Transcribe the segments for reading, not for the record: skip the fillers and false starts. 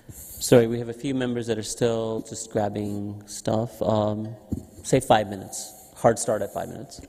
Sorry, we have a few members that are still just grabbing stuff. Say 5 minutes. Hard start at 5 minutes.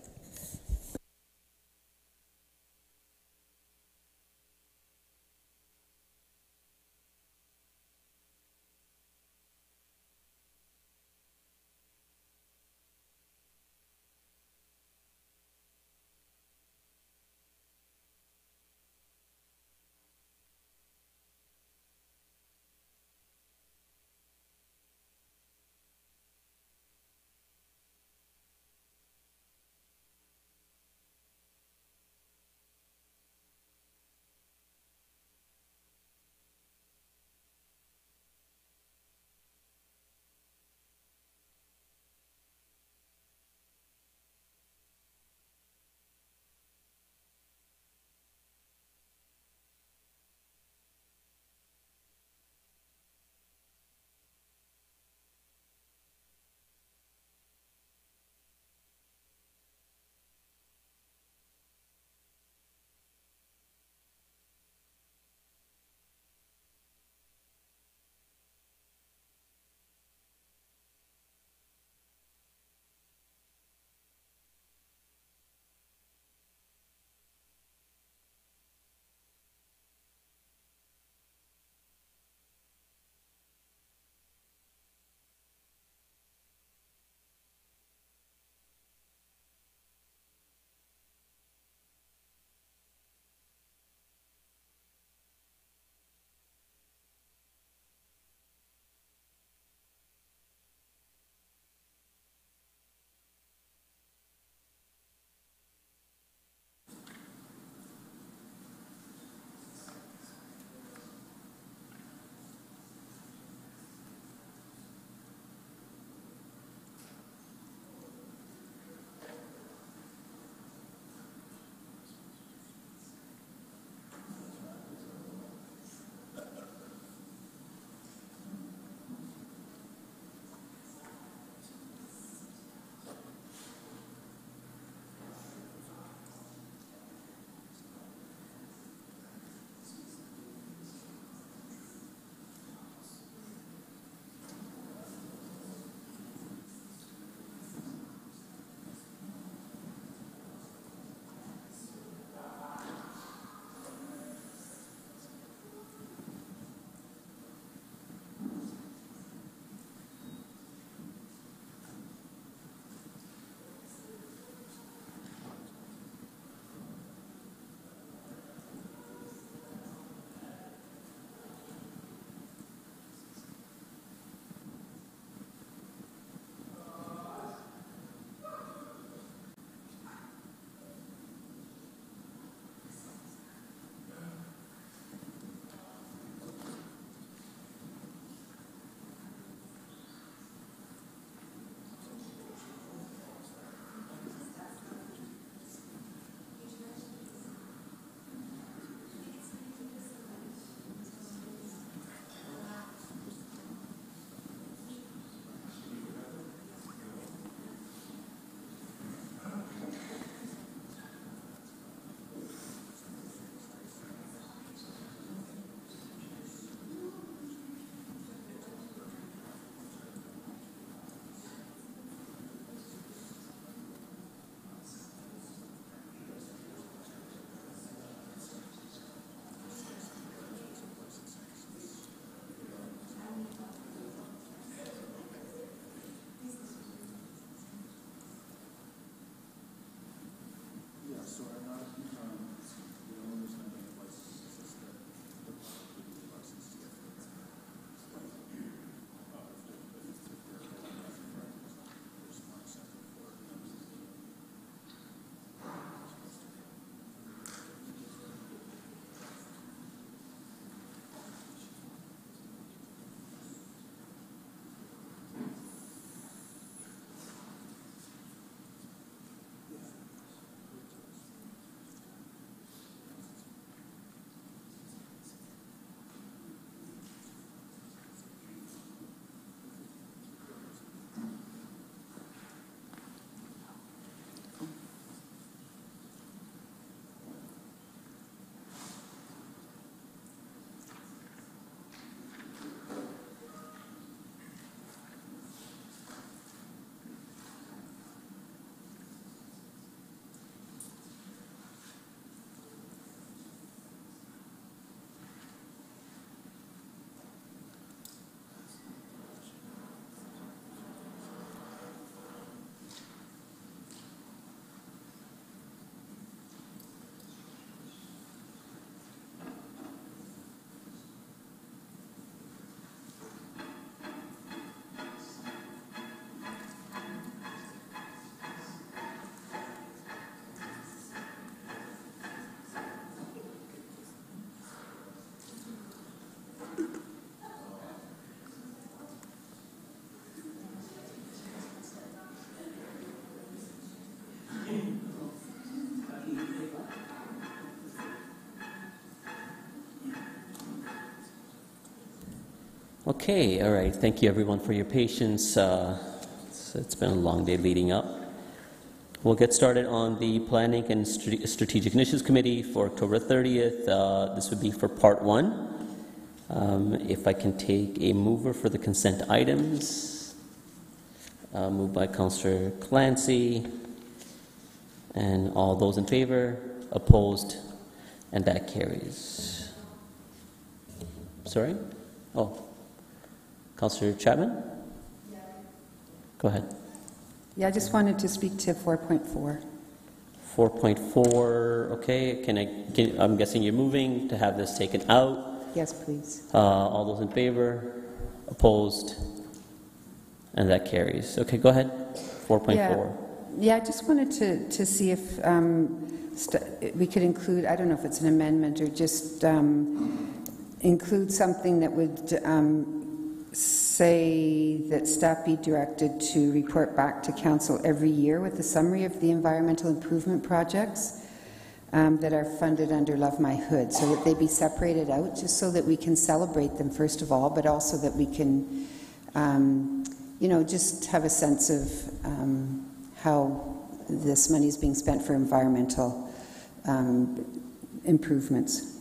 Okay, all right. Thank you, everyone, for your patience. It's been a long day leading up. We'll get started on the Planning and Strategic Initiatives Committee for October 30th. This would be for Part 1. If I can take a mover for the consent items. Moved by Councillor Clancy. And all those in favor? Opposed? And that carries. Sorry? Oh. Councillor Chapman? Yeah. Go ahead. Yeah, I just wanted to speak to 4.4. 4.4, okay. I'm guessing you're moving to have this taken out. Yes, please. All those in favor? Opposed? And that carries. Okay, go ahead. 4.4. Yeah, I just wanted to see if we could include, I don't know if it's an amendment or just include something that would say that staff be directed to report back to Council every year with a summary of the environmental improvement projects that are funded under Love My Hood, so that they be separated out, just so that we can celebrate them first of all, but also that we can, just have a sense of how this money is being spent for environmental improvements.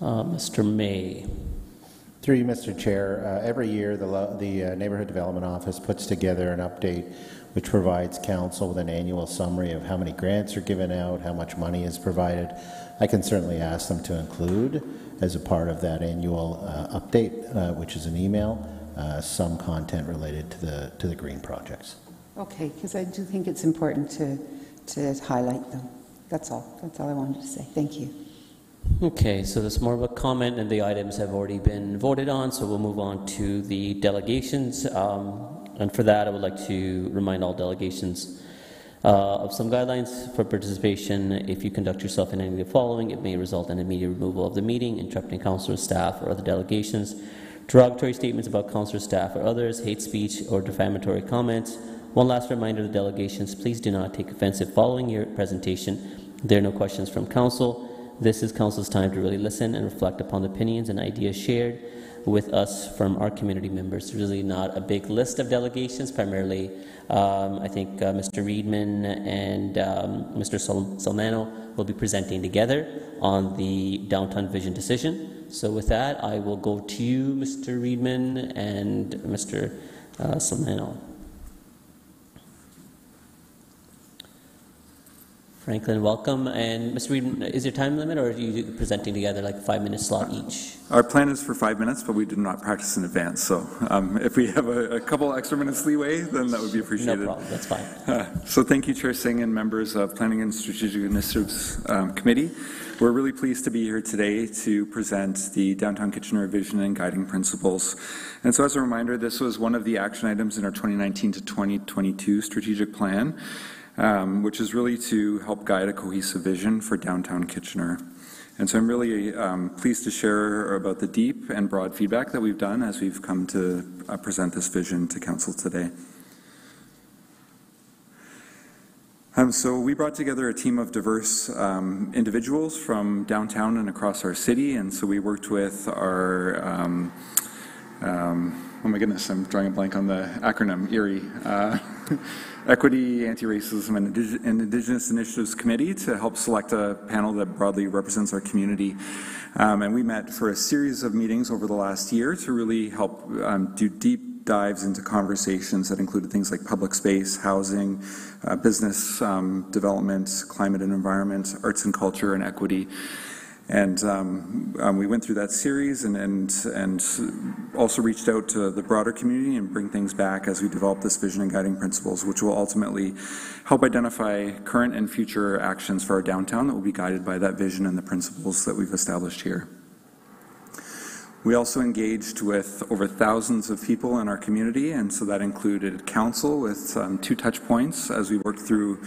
Mr. May. Through you, Mr. Chair, every year the Neighbourhood Development Office puts together an update which provides Council with an annual summary of how many grants are given out, how much money is provided. I can certainly ask them to include, as a part of that annual update, which is an email, some content related to the green projects. Okay, because I do think it's important to highlight them. That's all. That's all I wanted to say. Thank you. Okay, so there's more of a comment, and the items have already been voted on, so we'll move on to the delegations. And for that, I would like to remind all delegations of some guidelines for participation. If you conduct yourself in any of the following, it may result in immediate removal of the meeting, interrupting councillor, staff, or other delegations, derogatory statements about councillor, staff, or others, hate speech, or defamatory comments. One last reminder to the delegations, please do not take offensive following your presentation. There are no questions from council. This is Council's time to really listen and reflect upon the opinions and ideas shared with us from our community members. There's really not a big list of delegations. Primarily, I think Mr. Reedman and Mr. Solmano will be presenting together on the Downtown Vision decision. So with that, I will go to you, Mr. Reedman and Mr. Solmano. Franklin, welcome. And Mr. Reed, is there time limit, or are you presenting together like a 5-minute slot each? Our plan is for 5 minutes, but we did not practice in advance. So if we have a couple extra minutes leeway, then that would be appreciated. No problem. That's fine. So thank you, Chair Singh and members of Planning and Strategic Initiatives Committee. We're really pleased to be here today to present the Downtown Kitchener Vision and Guiding Principles. And so as a reminder, this was one of the action items in our 2019 to 2022 strategic plan. Which is really to help guide a cohesive vision for downtown Kitchener. And so I'm really pleased to share about the deep and broad feedback that we've done as we've come to present this vision to Council today. So we brought together a team of diverse individuals from downtown and across our city, and so we worked with our oh my goodness, I'm drawing a blank on the acronym, ERIE. Equity, Anti-Racism, and Indigenous Initiatives Committee to help select a panel that broadly represents our community. And we met for a series of meetings over the last year to really help do deep dives into conversations that included things like public space, housing, business development, climate and environment, arts and culture, and equity. And we went through that series and also reached out to the broader community and bring things back as we develop this vision and guiding principles, which will ultimately help identify current and future actions for our downtown that will be guided by that vision and the principles that we've established here. We also engaged with over thousands of people in our community, and so that included council with 2 touch points as we worked through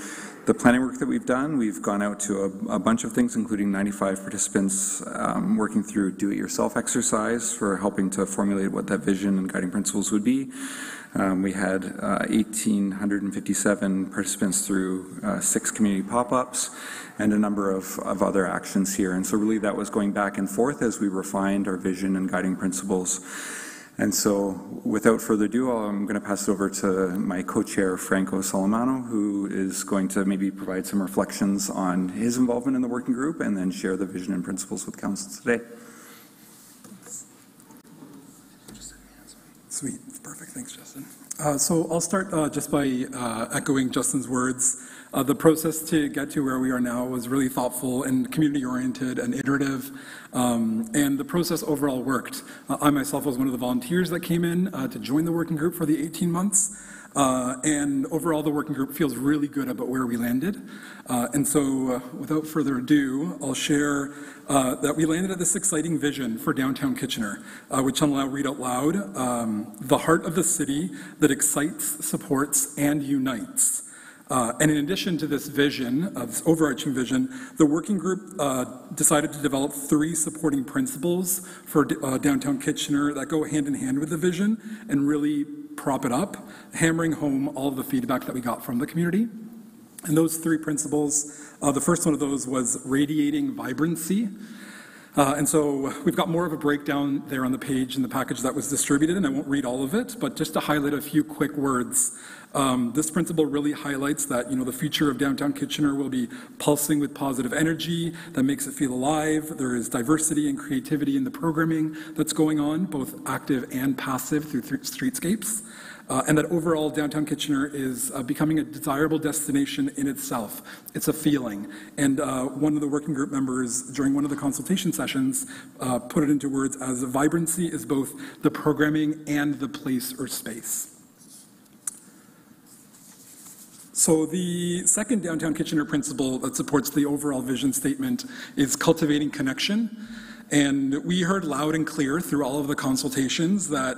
The planning work that we've done, we've gone out to a bunch of things, including 95 participants working through do-it-yourself exercise for helping to formulate what that vision and guiding principles would be. We had 1,857 participants through 6 community pop-ups and a number of other actions here. And so really that was going back and forth as we refined our vision and guiding principles. And so without further ado, I'm going to pass it over to my co-chair, Franco Salamano, who is going to maybe provide some reflections on his involvement in the working group and then share the vision and principles with council today. Sweet. Perfect. Thanks, Justin. So I'll start just by echoing Justin's words. The process to get to where we are now was really thoughtful and community-oriented and iterative, and the process overall worked. I myself was one of the volunteers that came in to join the working group for the 18 months, and overall the working group feels really good about where we landed. And so without further ado, I'll share that we landed at this exciting vision for downtown Kitchener, which I'll read out loud. The heart of the city that excites, supports, and unites. And in addition to this vision, this overarching vision, the working group decided to develop 3 supporting principles for downtown Kitchener that go hand in hand with the vision and really prop it up, hammering home all of the feedback that we got from the community. And those 3 principles, the first one of those was radiating vibrancy. And so we've got more of a breakdown there on the page in the package that was distributed, and I won't read all of it, but just to highlight a few quick words. This principle really highlights that, the future of downtown Kitchener will be pulsing with positive energy that makes it feel alive. There is diversity and creativity in the programming that's going on, both active and passive through streetscapes. And that overall downtown Kitchener is becoming a desirable destination in itself. It's a feeling. And one of the working group members during one of the consultation sessions put it into words as vibrancy is both the programming and the place or space. So the second downtown Kitchener principle that supports the overall vision statement is cultivating connection. And we heard loud and clear through all of the consultations that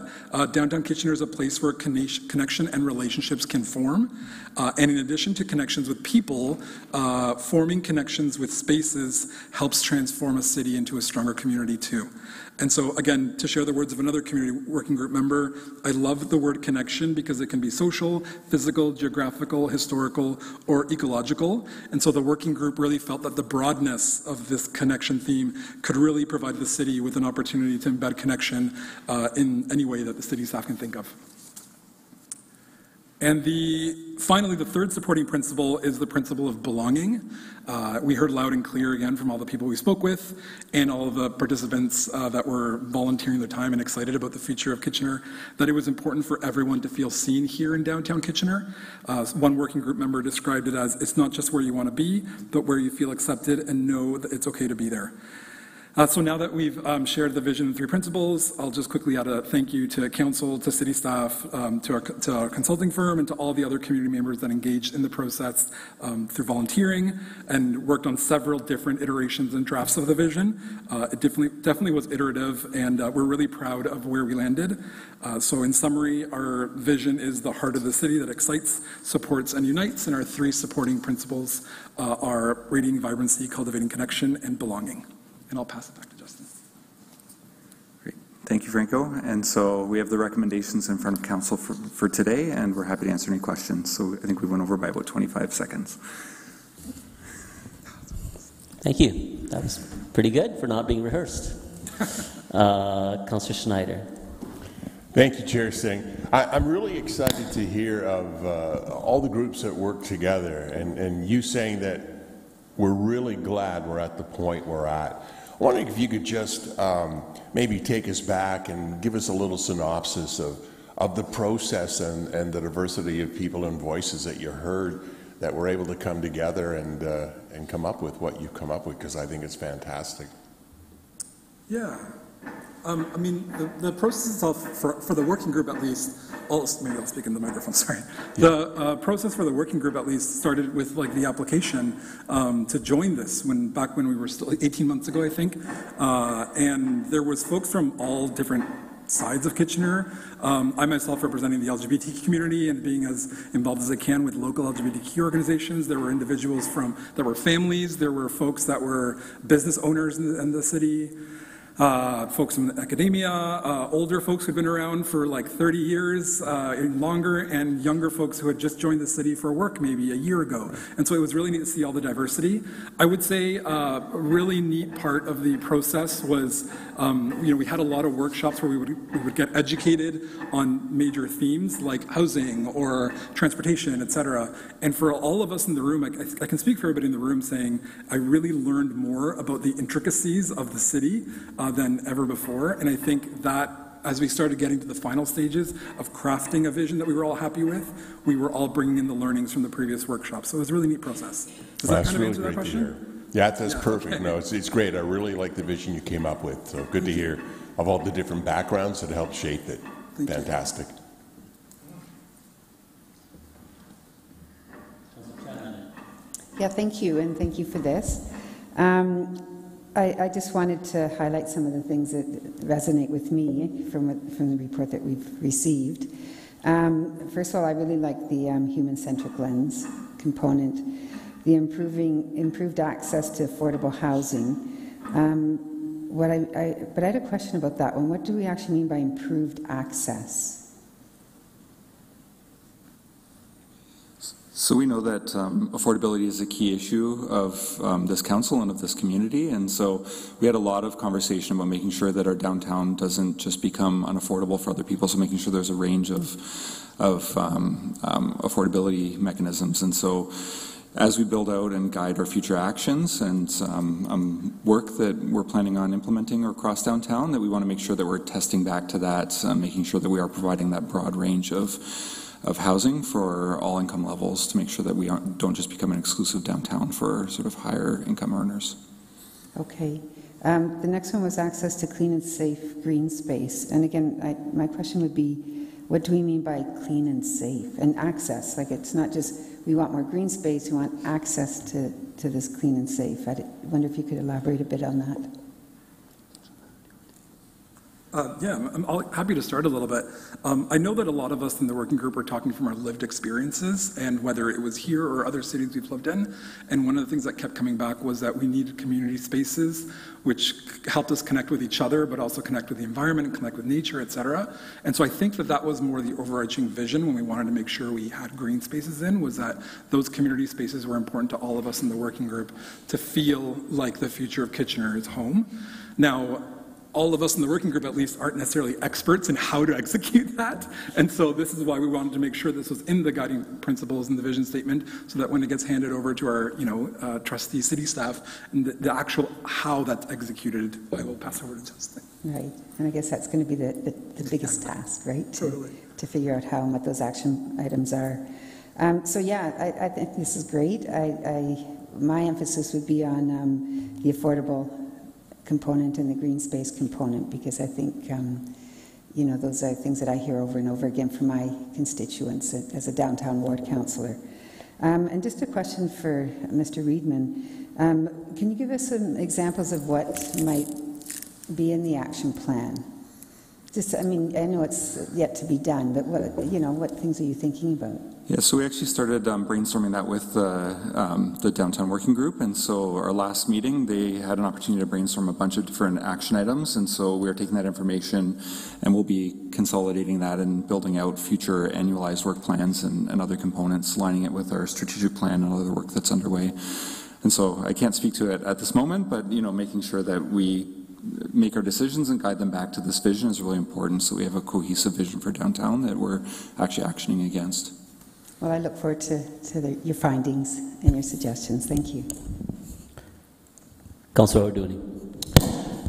downtown Kitchener is a place where connection and relationships can form. And in addition to connections with people, forming connections with spaces helps transform a city into a stronger community too. And so again, to share the words of another community working group member, I love the word connection because it can be social, physical, geographical, historical, or ecological. And so the working group really felt that the broadness of this connection theme could really provide the city with an opportunity to embed connection in any way that the city staff can think of. And finally, the third supporting principle is the principle of belonging. We heard loud and clear again from all the people we spoke with and all of the participants that were volunteering their time and excited about the future of Kitchener, that it was important for everyone to feel seen here in downtown Kitchener. One working group member described it as, it's not just where you want to be, but where you feel accepted and know that it's okay to be there. So now that we've shared the vision and 3 principles, I'll just quickly add a thank you to council, to city staff, to our consulting firm, and to all the other community members that engaged in the process through volunteering and worked on several different iterations and drafts of the vision. It definitely was iterative, and we're really proud of where we landed. So in summary, our vision is the heart of the city that excites, supports, and unites, and our 3 supporting principles are radiating vibrancy, cultivating connection, and belonging. And I'll pass it back to Justin. Great. Thank you, Franco. And so we have the recommendations in front of council for today, and we're happy to answer any questions. So I think we went over by about 25 seconds. Thank you. That was pretty good for not being rehearsed. Councillor Schneider. Thank you, Chair Singh. I'm really excited to hear of all the groups that work together and you saying that we're really glad we're at the point we're at. I'm wondering if you could just maybe take us back and give us a little synopsis of the process and the diversity of people and voices that you heard that were able to come together and come up with what you've come up with, because I think it's fantastic. Yeah. I mean, the process itself, for the working group at least, maybe I'll speak in the microphone, sorry. Yeah. The process for the working group at least started with like the application to join this back when we were still 18 months ago, I think. And there was folks from all different sides of Kitchener. I myself representing the LGBT community and being as involved as I can with local LGBTQ organizations. There were individuals there were families, there were folks that were business owners in the city, folks from academia, older folks who've been around for like 30 years and longer, and younger folks who had just joined the city for work maybe a year ago. And so it was really neat to see all the diversity. I would say a really neat part of the process was, we had a lot of workshops where we would get educated on major themes like housing or transportation, et cetera. And for all of us in the room, I can speak for everybody in the room saying I really learned more about the intricacies of the city than ever before. And I think that as we started getting to the final stages of crafting a vision that we were all happy with, we were all bringing in the learnings from the previous workshops. So it was a really neat process. Does that That's kind of really answer that great to question? hear. Yeah, that's perfect. Okay. No, it's great. I really like the vision you came up with. So good to hear of all the different backgrounds that helped shape it. Thank you. Fantastic. Yeah, thank you, and thank you for this. I just wanted to highlight some of the things that resonate with me from the report that we've received. First of all, I really like the human-centric lens component, the improved access to affordable housing. But I had a question about that one. What do we actually mean by improved access? So we know that affordability is a key issue of this council and of this community, and so we had a lot of conversation about making sure that our downtown doesn't just become unaffordable for other people, so making sure there's a range of affordability mechanisms. And so as we build out and guide our future actions and work that we're planning on implementing across downtown, that we want to make sure that we're testing back to that, making sure that we are providing that broad range of housing for all income levels to make sure that we don't just become an exclusive downtown for sort of higher income earners. Okay. The next one was access to clean and safe green space. And again, my question would be, what do we mean by clean and safe? And access, like it's not just we want more green space, we want access to this clean and safe. I wonder if you could elaborate a bit on that. I'm happy to start a little bit. I know that a lot of us in the working group are talking from our lived experiences and whether it was here or other cities we've lived in. And one of the things that kept coming back was that we needed community spaces which helped us connect with each other, but also connect with the environment and connect with nature, et cetera. And so I think that was more the overarching vision when we wanted to make sure we had green spaces in, was that those community spaces were important to all of us in the working group to feel like the future of Kitchener is home. Now, all of us in the working group, at least, aren't necessarily experts in how to execute that. And so this is why we wanted to make sure this was in the guiding principles in the vision statement, so that when it gets handed over to our, trustee city staff, and the actual how that's executed, I will pass over to Justin. Right. And I guess that's going to be the biggest task, right? To figure out how and what those action items are. I think this is great. My emphasis would be on the affordable component and the green space component, because I think, those are things that I hear over and over again from my constituents as a downtown ward councillor. And just a question for Mr. Reedman. Can you give us some examples of what might be in the action plan? I know it's yet to be done, but what things are you thinking about? Yeah, so we actually started brainstorming that with the downtown working group, and so our last meeting, they had an opportunity to brainstorm a bunch of different action items, and so we are taking that information and we'll be consolidating that and building out future annualized work plans and other components, lining it with our strategic plan and other work that's underway. And so I can't speak to it at this moment, but making sure that we make our decisions and guide them back to this vision is really important, so we have a cohesive vision for downtown that we're actually actioning against. Well, I look forward to your findings and your suggestions. Thank you. Councillor O'Dooney.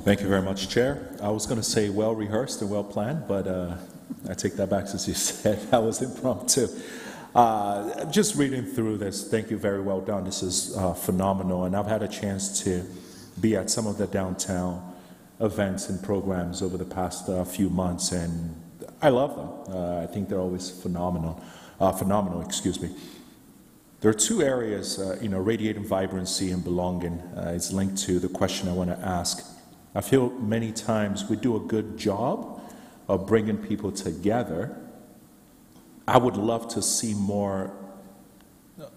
Thank you very much, Chair. I was going to say well-rehearsed and well-planned, but I take that back since you said that was impromptu. Just reading through this, thank you, very well done. This is phenomenal, and I've had a chance to be at some of the downtown events and programs over the past few months, and I love them. I think they're always phenomenal. There are two areas, radiating vibrancy and belonging. It's linked to the question I want to ask. I feel many times we do a good job of bringing people together. I would love to see more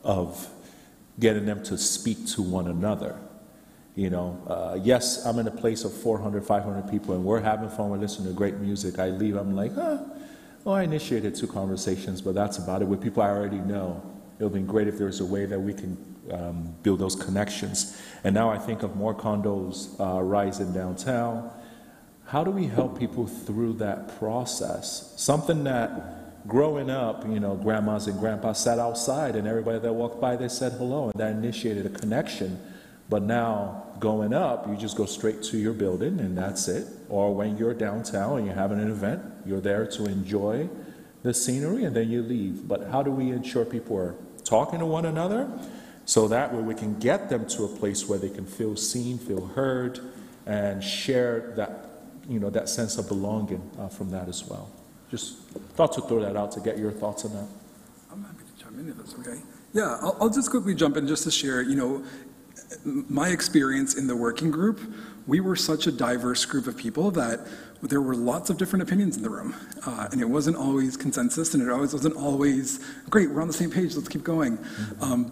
of getting them to speak to one another. Yes, I'm in a place of 400, 500 people, and we're having fun, we're listening to great music. I leave, I'm like, I initiated 2 conversations, but that's about it. With people I already know, it would be great if there was a way that we can build those connections. And now I think of more condos rising downtown. How do we help people through that process? Something that growing up, grandmas and grandpas sat outside and everybody that walked by, they said hello, and that initiated a connection. But now, going up, you just go straight to your building and that's it. Or when you're downtown and you're having an event, you're there to enjoy the scenery and then you leave. But how do we ensure people are talking to one another so that way we can get them to a place where they can feel seen, feel heard, and share that, that sense of belonging from that as well? Just thought to throw that out to get your thoughts on that. I'm happy to chime in if that's okay. Yeah, I'll just quickly jump in just to share, my experience in the working group. We were such a diverse group of people that there were lots of different opinions in the room. And it wasn't always consensus, and it always wasn't always, great, we're on the same page, let's keep going.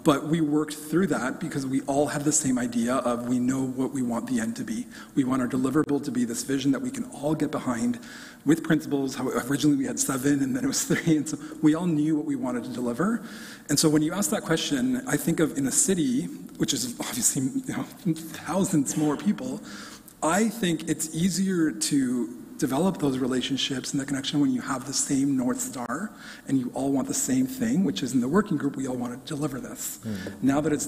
But we worked through that because we all have the same idea of we know what we want the end to be. We want our deliverable to be this vision that we can all get behind with principles. How originally we had 7 and then it was 3, and so we all knew what we wanted to deliver. And so when you ask that question, I think of in a city, which is obviously thousands more people, I think it's easier to develop those relationships and that connection when you have the same North Star and you all want the same thing, which is in the working group, we all want to deliver this. Now that it's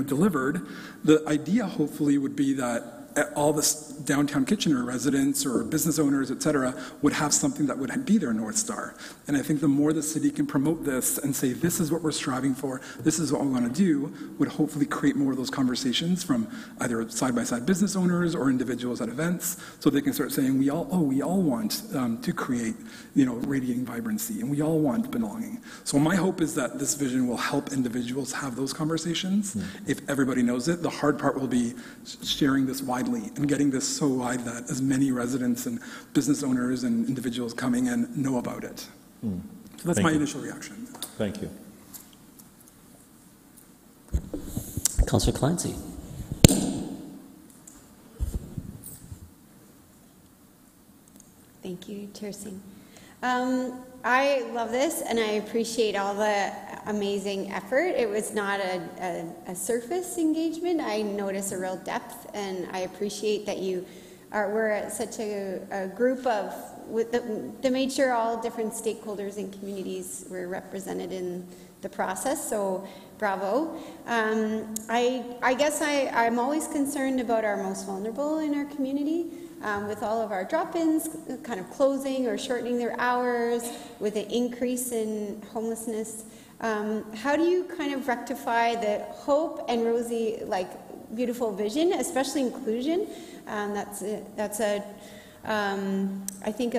delivered, the idea hopefully would be that all the downtown Kitchener residents or business owners, et cetera, would have something that would be their North Star. And I think the more the city can promote this and say, this is what we're striving for, this is what we want to do, would hopefully create more of those conversations from either side-by-side business owners or individuals at events, so they can start saying, we all want to create, radiating vibrancy, and we all want belonging. So my hope is that this vision will help individuals have those conversations. If everybody knows it, the hard part will be sharing this widely and getting this so wide that as many residents and business owners and individuals coming in know about it. So that's my initial reaction. Thank you. Councillor Clancy. Thank you, Chair Singh. I love this, and I appreciate all the amazing effort. It was not a surface engagement. I notice a real depth, and I appreciate that we're such a group of, that made sure all different stakeholders and communities were represented in the process, so bravo. I guess I'm always concerned about our most vulnerable in our community. With all of our drop-ins kind of closing or shortening their hours, with an increase in homelessness, how do you kind of rectify the hope and rosy, beautiful vision, especially inclusion? That's I think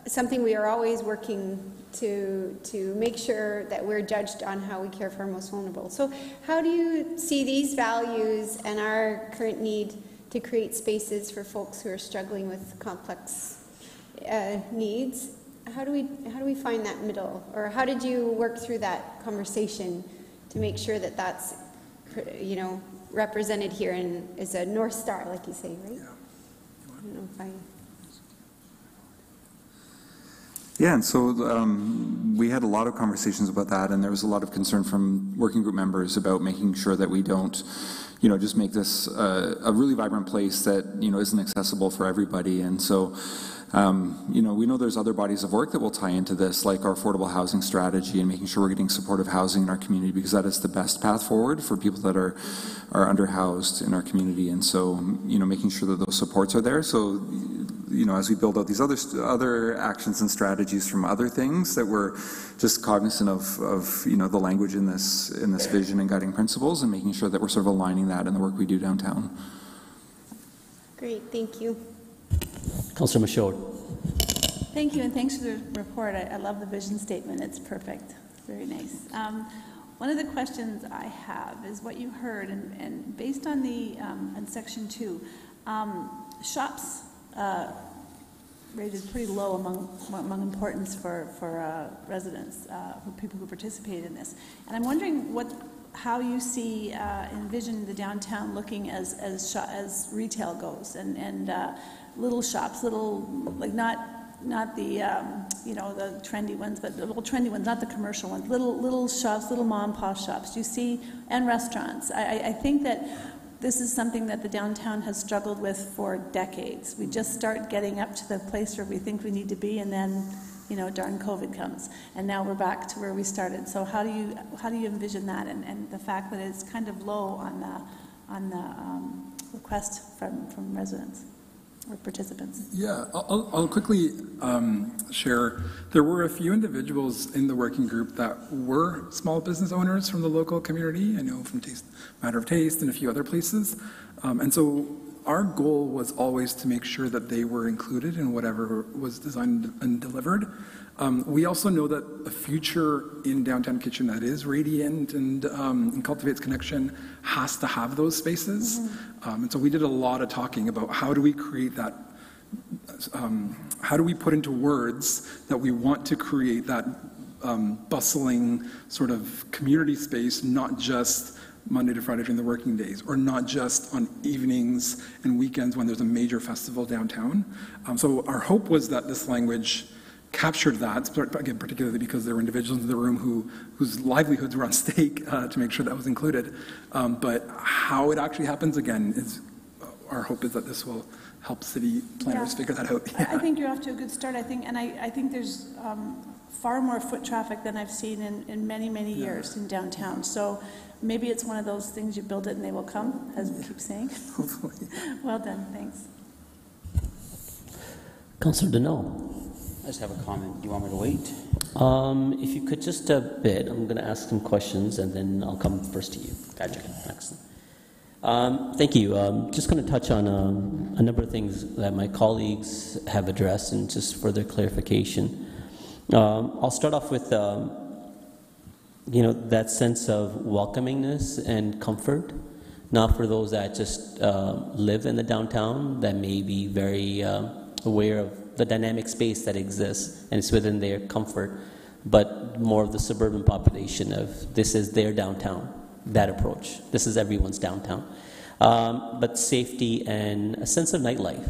something we are always working to make sure that we're judged on how we care for our most vulnerable. So how do you see these values and our current need to create spaces for folks who are struggling with complex needs? How do we find that middle, or how did you work through that conversation to make sure that that's represented here and is a North Star, like you say, right? Yeah. I don't know if I. Yeah, and so we had a lot of conversations about that, and there was a lot of concern from working group members about making sure that we don't just make this a really vibrant place that, isn't accessible for everybody. And so, we know there's other bodies of work that will tie into this, like our affordable housing strategy and making sure we're getting supportive housing in our community, because that is the best path forward for people that are underhoused in our community. And so, making sure that those supports are there. So, as we build out these other actions and strategies from other things, that we're just cognizant of the language in this vision and guiding principles, and making sure that we're sort of aligning that in the work we do downtown. Great, thank you. Councillor Michaud. Thank you, and thanks for the report. I love the vision statement. It's perfect. Very nice. One of the questions I have is what you heard, and based on the on Section 2, shops rated pretty low among importance for residents, for people who participate in this. And I'm wondering how you see, envision the downtown looking as retail goes, and little shops, like not the the trendy ones, but the little trendy ones, not the commercial ones, little shops, little mom and pop shops. Do you see, and restaurants? I think that this is something that the downtown has struggled with for decades. We just start getting up to the place where we think we need to be, and then, darn COVID comes, and now we're back to where we started. So how do you envision that, and the fact that it's kind of low on the request from residents or participants? Yeah, I'll quickly share. There were a few individuals in the working group that were small business owners from the local community. I know from Matter of Taste and a few other places. And so our goal was always to make sure that they were included in whatever was designed and delivered. We also know that a future in Downtown Kitchen that is radiant and cultivates connection has to have those spaces. And so we did a lot of talking about how do we create that, how do we put into words that we want to create that bustling sort of community space, not just Monday to Friday during the working days, or not just on evenings and weekends when there's a major festival downtown. So our hope was that this language captured that, again, particularly because there were individuals in the room whose livelihoods were on stake to make sure that was included. But how it actually happens, again, is our hope is that this will help city planners figure that out. I think you're off to a good start. I think there's far more foot traffic than I've seen in many, many years in downtown. So maybe it's one of those things, you build it and they will come, as we keep saying. Hopefully. Well done, thanks. Councillor Deneau. I just have a comment. Do you want me to wait? If you could just a bit, I'm going to ask some questions and then I'll come first to you. Gotcha. Excellent. Thank you. Just going to touch on a number of things that my colleagues have addressed and just further clarification. I'll start off with that sense of welcomingness and comfort, not for those that just live in the downtown, that may be very aware of the dynamic space that exists and it's within their comfort, but more of the suburban population of this is their downtown, that approach. This is everyone's downtown. But safety and a sense of nightlife.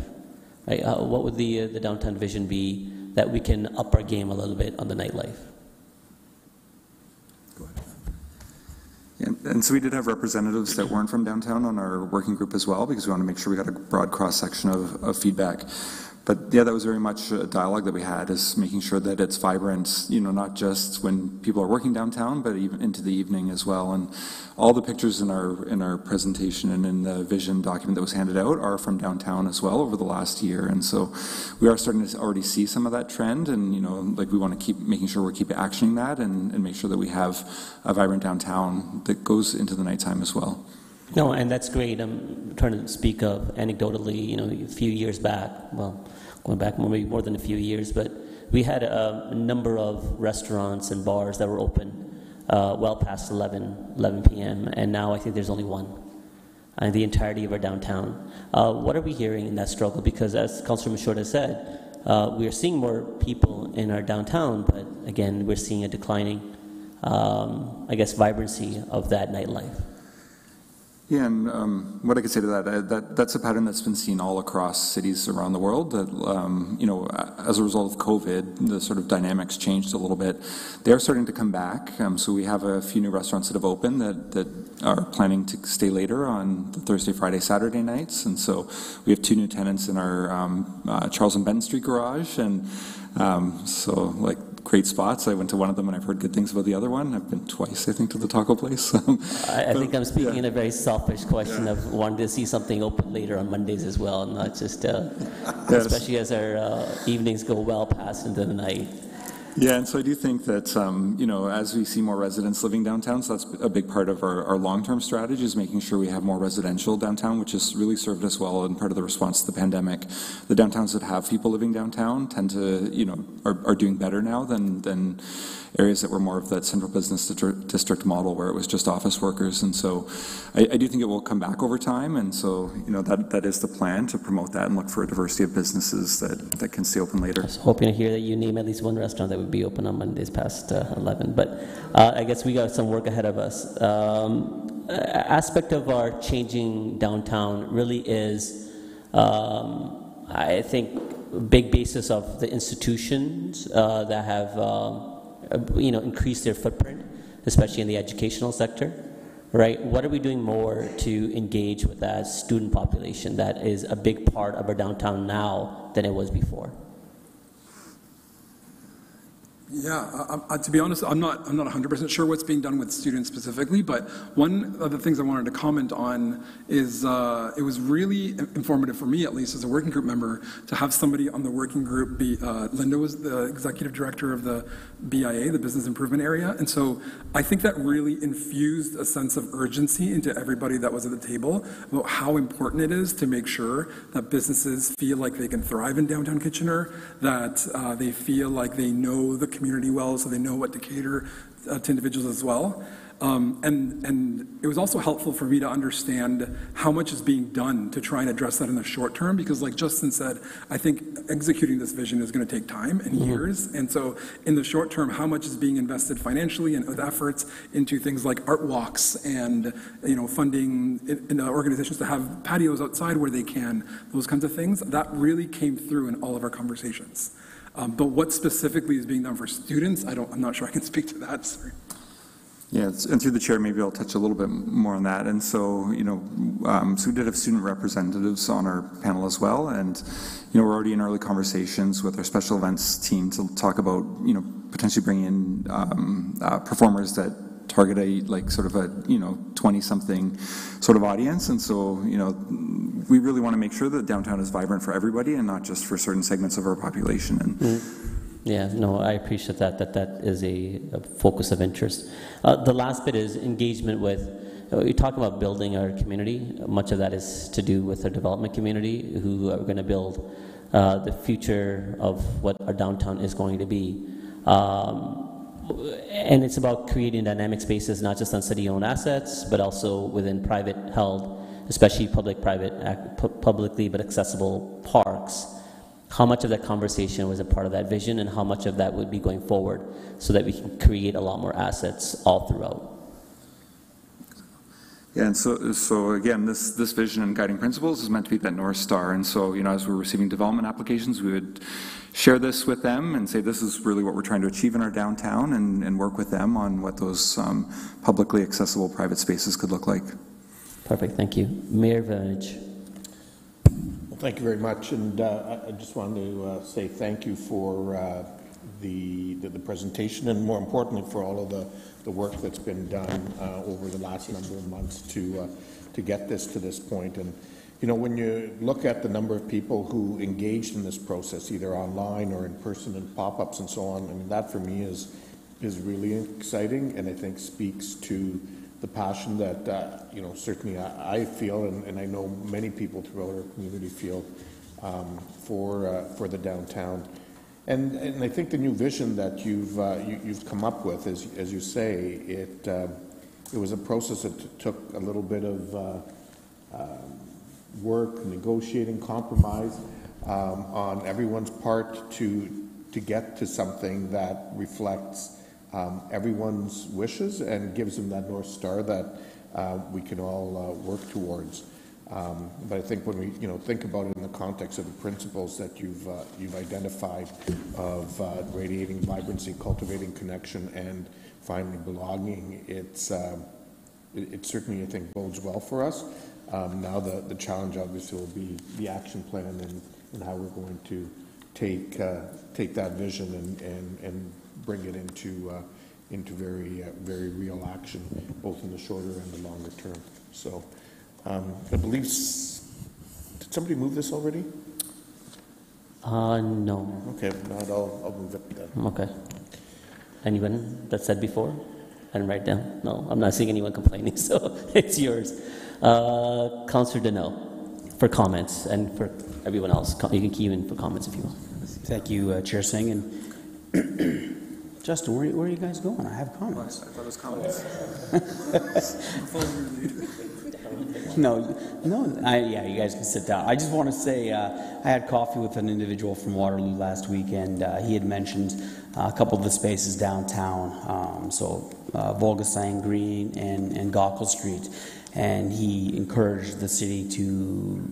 Right? What would the downtown vision be that we can up our game a little bit on the nightlife? Go ahead. Yeah, and so we did have representatives that weren't from downtown on our working group as well, because we want to make sure we got a broad cross-section of feedback. But yeah, that was very much a dialogue that we had, is making sure that it's vibrant, not just when people are working downtown, but even into the evening as well. And all the pictures in our presentation and in the vision document that was handed out are from downtown as well over the last year. And so we are starting to already see some of that trend, and we want to keep making sure we keep actioning that and make sure that we have a vibrant downtown that goes into the nighttime as well. No, and that's great. I'm trying to speak of anecdotally, a few years back, well, going back maybe more than a few years, but we had a number of restaurants and bars that were open well past 11 p.m., and now I think there's only one in the entirety of our downtown. What are we hearing in that struggle? Because as Councillor Michaud has said, we are seeing more people in our downtown, but again, we're seeing a declining, vibrancy of that nightlife. Yeah, and what I could say to that's a pattern that's been seen all across cities around the world, that, as a result of COVID, the sort of dynamics changed a little bit. They are starting to come back. So we have a few new restaurants that have opened that are planning to stay later on the Thursday, Friday, Saturday nights. And so we have 2 new tenants in our Charles and Benton Street garage. And great spots. I went to one of them and I've heard good things about the other one. I've been twice, I think, to the taco place. I think I'm speaking in a very selfish question of wanting to see something open later on Mondays as well, not just, especially as our evenings go well past into the night. Yeah, and so I do think that, you know, as we see more residents living downtown, so that's a big part of our long-term strategy is making sure we have more residential downtown, which has really served us well in part of the response to the pandemic. The downtowns that have people living downtown tend to, you know, are doing better now than areas that were more of that central business district model where it was just office workers. And so I do think it will come back over time. And so, you know, that is the plan, to promote that and look for a diversity of businesses that can stay open later. I was hoping to hear that you name at least one restaurant that would be open on Mondays past 11, but I guess we got some work ahead of us. Aspect of our changing downtown really is, I think, a big basis of the institutions that have you know, increased their footprint, especially in the educational sector, right? What are we doing more to engage with that student population that is a big part of our downtown now than it was before? Yeah, to be honest, I'm not 100% sure what's being done with students specifically, but one of the things I wanted to comment on is it was really informative for me, at least as a working group member, to have somebody on the working group be, Linda was the executive director of the BIA, the Business Improvement Area, and so I think that really infused a sense of urgency into everybody that was at the table about how important it is to make sure that businesses feel like they can thrive in downtown Kitchener, that they feel like they know the community well, so they know what to cater to individuals as well. And it was also helpful for me to understand how much is being done to try and address that in the short term, because like Justin said, I think executing this vision is going to take time and years. And so in the short term, how much is being invested financially and with efforts into things like art walks and, you know, funding in organizations to have patios outside where they can, those kinds of things, that really came through in all of our conversations. But what specifically is being done for students, I'm not sure I can speak to that. Sorry. Yeah, and through the chair, maybe I'll touch a little bit more on that. And so, you know, so we did have student representatives on our panel as well. And, you know, we're already in early conversations with our special events team to talk about, you know, potentially bringing in performers that target sort of a, you know, 20-something sort of audience. And so, you know, we really want to make sure that downtown is vibrant for everybody and not just for certain segments of our population. And Yeah, no, I appreciate that is a focus of interest. The last bit is engagement with, we talk about building our community. Much of that is to do with our development community, who are going to build the future of what our downtown is going to be. And it's about creating dynamic spaces, not just on city-owned assets, but also within private held, especially publicly but accessible parks. How much of that conversation was a part of that vision, and how much of that would be going forward so that we can create a lot more assets all throughout? Yeah, and so again, this vision and guiding principles is meant to be that North Star. And so, you know, as we're receiving development applications, we would share this with them and say, this is really what we're trying to achieve in our downtown, and work with them on what those publicly accessible private spaces could look like. Perfect, thank you. Mayor Village. Thank you very much, and I just wanted to say thank you for the presentation, and more importantly for all of the work that's been done over the last number of months to get this to this point. And you know, when you look at the number of people who engaged in this process, either online or in person and pop-ups and so on, I mean, that for me is really exciting, and I think speaks to the passion that, you know, certainly I feel, and I know many people throughout our community feel for the downtown. And I think the new vision that you've come up with, as you say, it was a process that took a little bit of work, negotiating, compromise on everyone's part to get to something that reflects everyone's wishes and gives them that North Star that we can all work towards. But I think when we, you know, think about it in the context of the principles that you've identified of radiating vibrancy, cultivating connection, and finally belonging, it certainly, I think, bodes well for us. Now the challenge obviously will be the action plan and how we're going to take that vision and bring it into very real action, both in the shorter and the longer term. So I believe, did somebody move this already? No. Okay, if not, I'll move it then. Okay. Anyone that said before? I didn't write down. No, I'm not seeing anyone complaining, so it's yours. Councillor Deneau, for comments, and for everyone else, you can key in for comments if you want. Thank you, Chair Singh. And Justin, where are you guys going? I have comments. I thought it was comments. No, yeah, you guys can sit down. I just want to say I had coffee with an individual from Waterloo last week, and he had mentioned a couple of the spaces downtown, Volgasang Green and Gaukel Street, and he encouraged the city to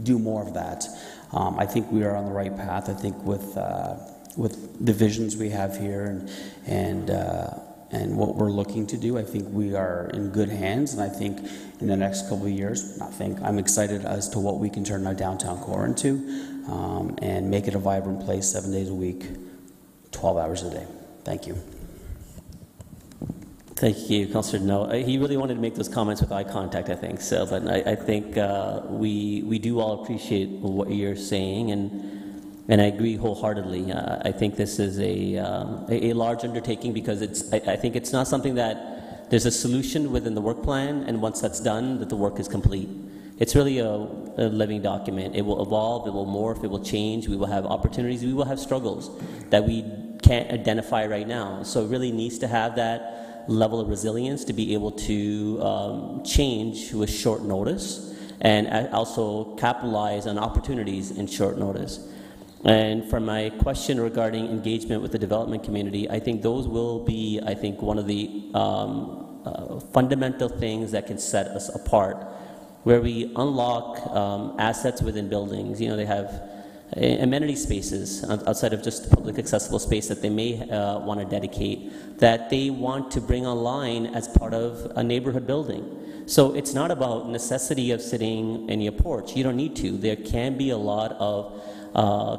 do more of that. I think we are on the right path. I think with the visions we have here and what we're looking to do, I think we are in good hands, and I think in the next couple of years, I'm excited as to what we can turn our downtown core into and make it a vibrant place 7 days a week, 12 hours a day. Thank you. Thank you, Councillor Deneau. He really wanted to make those comments with eye contact, I think. So, but I think we do all appreciate what you're saying, and I agree wholeheartedly. I think this is a large undertaking because I think it's not something that there's a solution within the work plan, and once that's done, that the work is complete. It's really a living document. It will evolve, it will morph, it will change. We will have opportunities, we will have struggles that we can't identify right now. So it really needs to have that level of resilience to be able to change with short notice and also capitalize on opportunities in short notice. And for my question regarding engagement with the development community, I think those will be, one of the fundamental things that can set us apart, where we unlock assets within buildings. You know, they have amenity spaces outside of just the public accessible space that they may want to dedicate, that they want to bring online as part of a neighborhood building. So it's not about necessity of sitting in your porch. You don't need to. There can be a lot of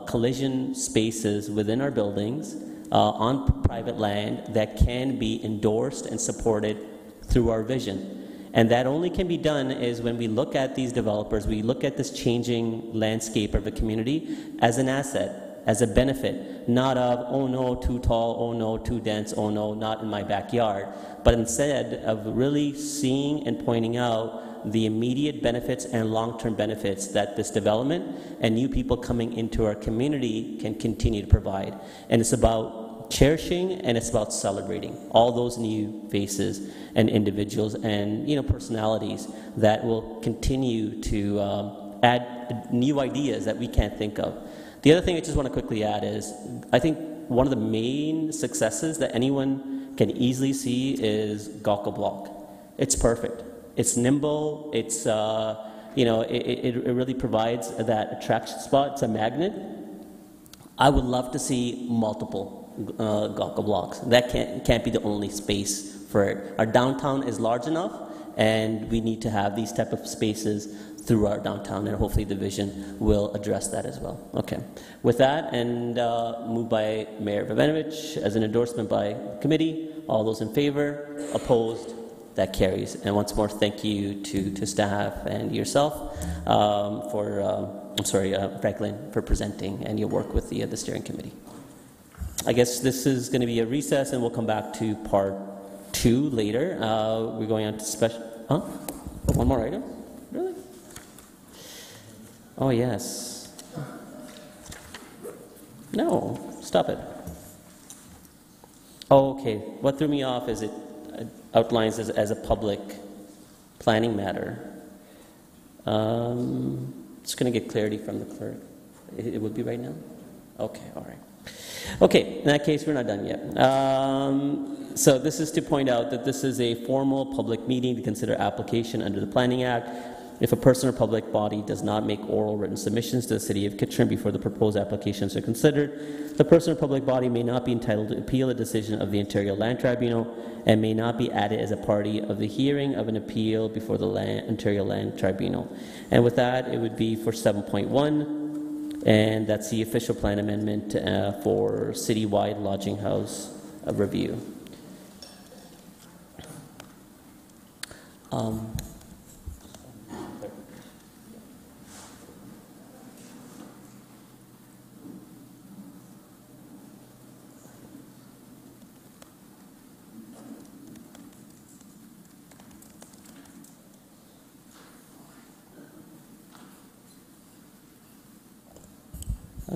collision spaces within our buildings on private land that can be endorsed and supported through our vision. And that only can be done is when we look at these developers, we look at this changing landscape of the community as an asset, as a benefit, not of, oh no, too tall, oh no, too dense, oh no, not in my backyard, but instead of really seeing and pointing out the immediate benefits and long-term benefits that this development and new people coming into our community can continue to provide. And it's about cherishing, and it's about celebrating all those new faces and individuals and personalities that will continue to add new ideas that we can't think of. The other thing I just want to quickly add is I think one of the main successes that anyone can easily see is Gaukel Block. It's perfect. It's nimble. It's it really provides that attraction spot. It's a magnet. I would love to see multiple Gaukel blocks. That can't be the only space for it. Our downtown is large enough, and we need to have these type of spaces through our downtown, and hopefully the vision will address that as well. Okay. With that, and moved by Mayor Vavenovich as an endorsement by committee. All those in favor? Opposed? That carries. And once more, thank you to staff and yourself Franklin, for presenting and your work with the steering committee. I guess this is going to be a recess, and we'll come back to part 2 later. We're going on to special... Huh? One more item? Really? Oh, yes. No, stop it. Oh, okay. What threw me off is it outlines as a public planning matter. Just going to get clarity from the clerk. It would be right now? Okay, all right. Okay, in that case, we're not done yet. So this is to point out that this is a formal public meeting to consider application under the Planning Act. If a person or public body does not make oral written submissions to the City of Kitchener before the proposed applications are considered, the person or public body may not be entitled to appeal a decision of the Ontario Land Tribunal and may not be added as a party of the hearing of an appeal before the Ontario Land Tribunal. And with that, it would be for 7.1, and that's the official plan amendment for citywide lodging house review.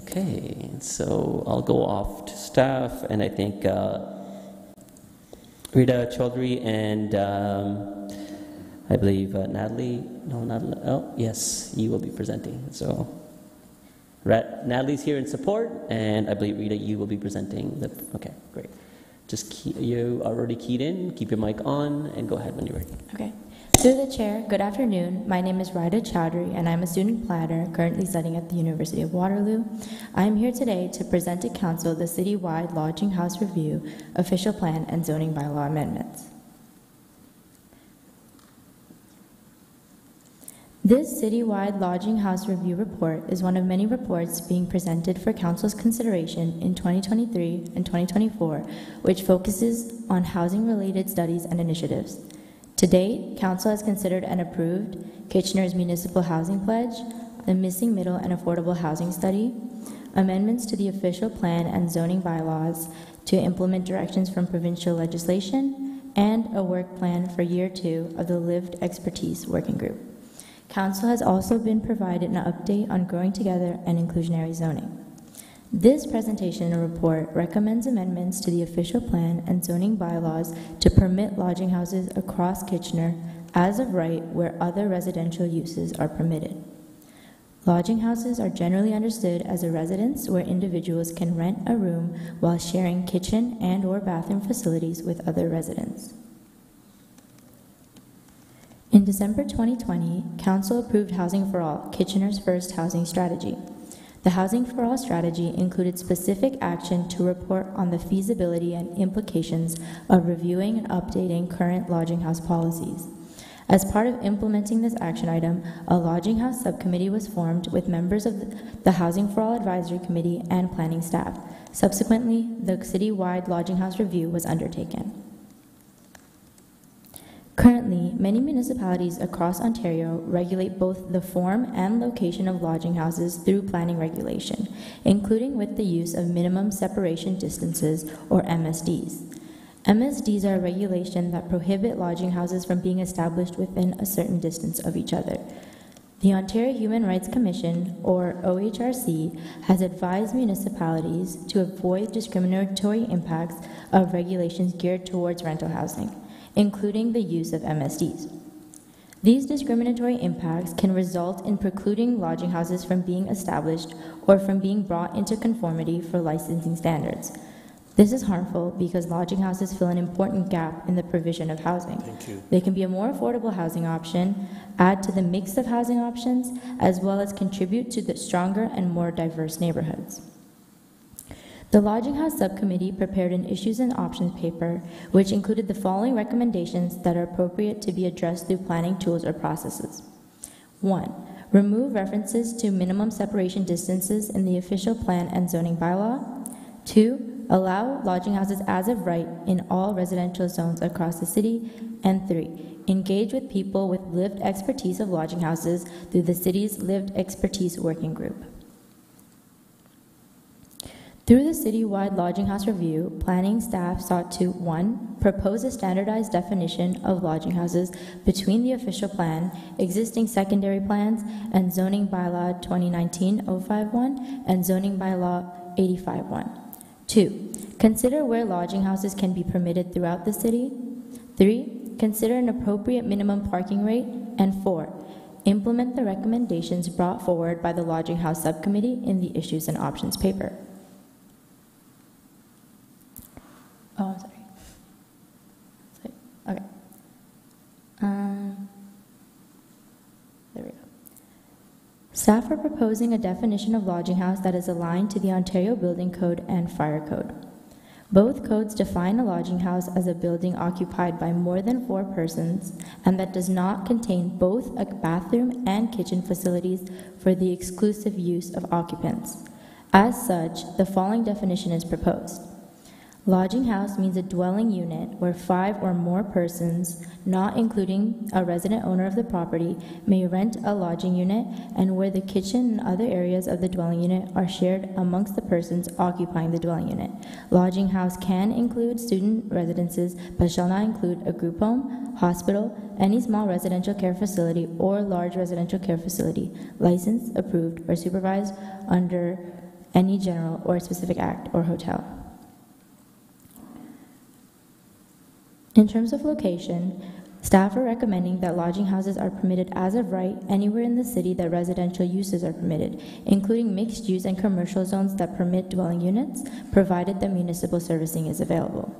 Okay, so I'll go off to staff, and I think Rita Chaudhary and I believe Natalie, oh, yes, you will be presenting. So Natalie's here in support, and I believe, Rita, you will be presenting. Okay, great. Just you are already keyed in, keep your mic on, and go ahead when you're ready. Okay. Through the chair, good afternoon. My name is Rita Chaudhary, and I'm a student planner currently studying at the University of Waterloo. I'm here today to present to Council the citywide Lodging House Review, official plan, and zoning bylaw amendments. This citywide Lodging House Review report is one of many reports being presented for Council's consideration in 2023 and 2024, which focuses on housing-related studies and initiatives. To date, Council has considered and approved Kitchener's Municipal Housing Pledge, the Missing Middle and Affordable Housing Study, amendments to the official plan and zoning bylaws to implement directions from provincial legislation, and a work plan for Year 2 of the Lived Expertise Working Group. Council has also been provided an update on growing together and inclusionary zoning. This presentation and report recommends amendments to the official plan and zoning bylaws to permit lodging houses across Kitchener as of right where other residential uses are permitted. Lodging houses are generally understood as a residence where individuals can rent a room while sharing kitchen and/or bathroom facilities with other residents. In December 2020, Council approved Housing for All, Kitchener's first housing strategy. The Housing for All strategy included specific action to report on the feasibility and implications of reviewing and updating current lodging house policies. As part of implementing this action item, a lodging house subcommittee was formed with members of the Housing for All Advisory Committee and planning staff. Subsequently, the citywide lodging house review was undertaken. Currently, many municipalities across Ontario regulate both the form and location of lodging houses through planning regulation, including with the use of minimum separation distances, or MSDs. MSDs are a regulation that prohibit lodging houses from being established within a certain distance of each other. The Ontario Human Rights Commission, or OHRC, has advised municipalities to avoid discriminatory impacts of regulations geared towards rental housing, including the use of MSDs. These discriminatory impacts can result in precluding lodging houses from being established or from being brought into conformity for licensing standards. This is harmful because lodging houses fill an important gap in the provision of housing. They can be a more affordable housing option, add to the mix of housing options, as well as contribute to the stronger and more diverse neighborhoods. The Lodging House Subcommittee prepared an issues and options paper, which included the following recommendations that are appropriate to be addressed through planning tools or processes. 1. Remove references to minimum separation distances in the official plan and zoning bylaw. 2. Allow lodging houses as of right in all residential zones across the city. And 3. Engage with people with lived expertise of lodging houses through the city's Lived Expertise Working Group. Through the citywide lodging house review, planning staff sought to 1. Propose a standardized definition of lodging houses between the official plan, existing secondary plans, and zoning bylaw 2019-051 and zoning bylaw 85-1. 2. Consider where lodging houses can be permitted throughout the city. 3. Consider an appropriate minimum parking rate. And 4. Implement the recommendations brought forward by the Lodging House Subcommittee in the Issues and Options paper. Oh, I'm sorry. Okay. There we go. Staff are proposing a definition of lodging house that is aligned to the Ontario Building Code and Fire Code. Both codes define a lodging house as a building occupied by more than 4 persons and that does not contain both a bathroom and kitchen facilities for the exclusive use of occupants. As such, the following definition is proposed. Lodging house means a dwelling unit where 5 or more persons, not including a resident owner of the property, may rent a lodging unit and where the kitchen and other areas of the dwelling unit are shared amongst the persons occupying the dwelling unit. Lodging house can include student residences but shall not include a group home, hospital, any small residential care facility or large residential care facility, licensed, approved, or supervised under any general or specific act or hotel. In terms of location, staff are recommending that lodging houses are permitted as of right anywhere in the city that residential uses are permitted, including mixed use and commercial zones that permit dwelling units, provided that municipal servicing is available.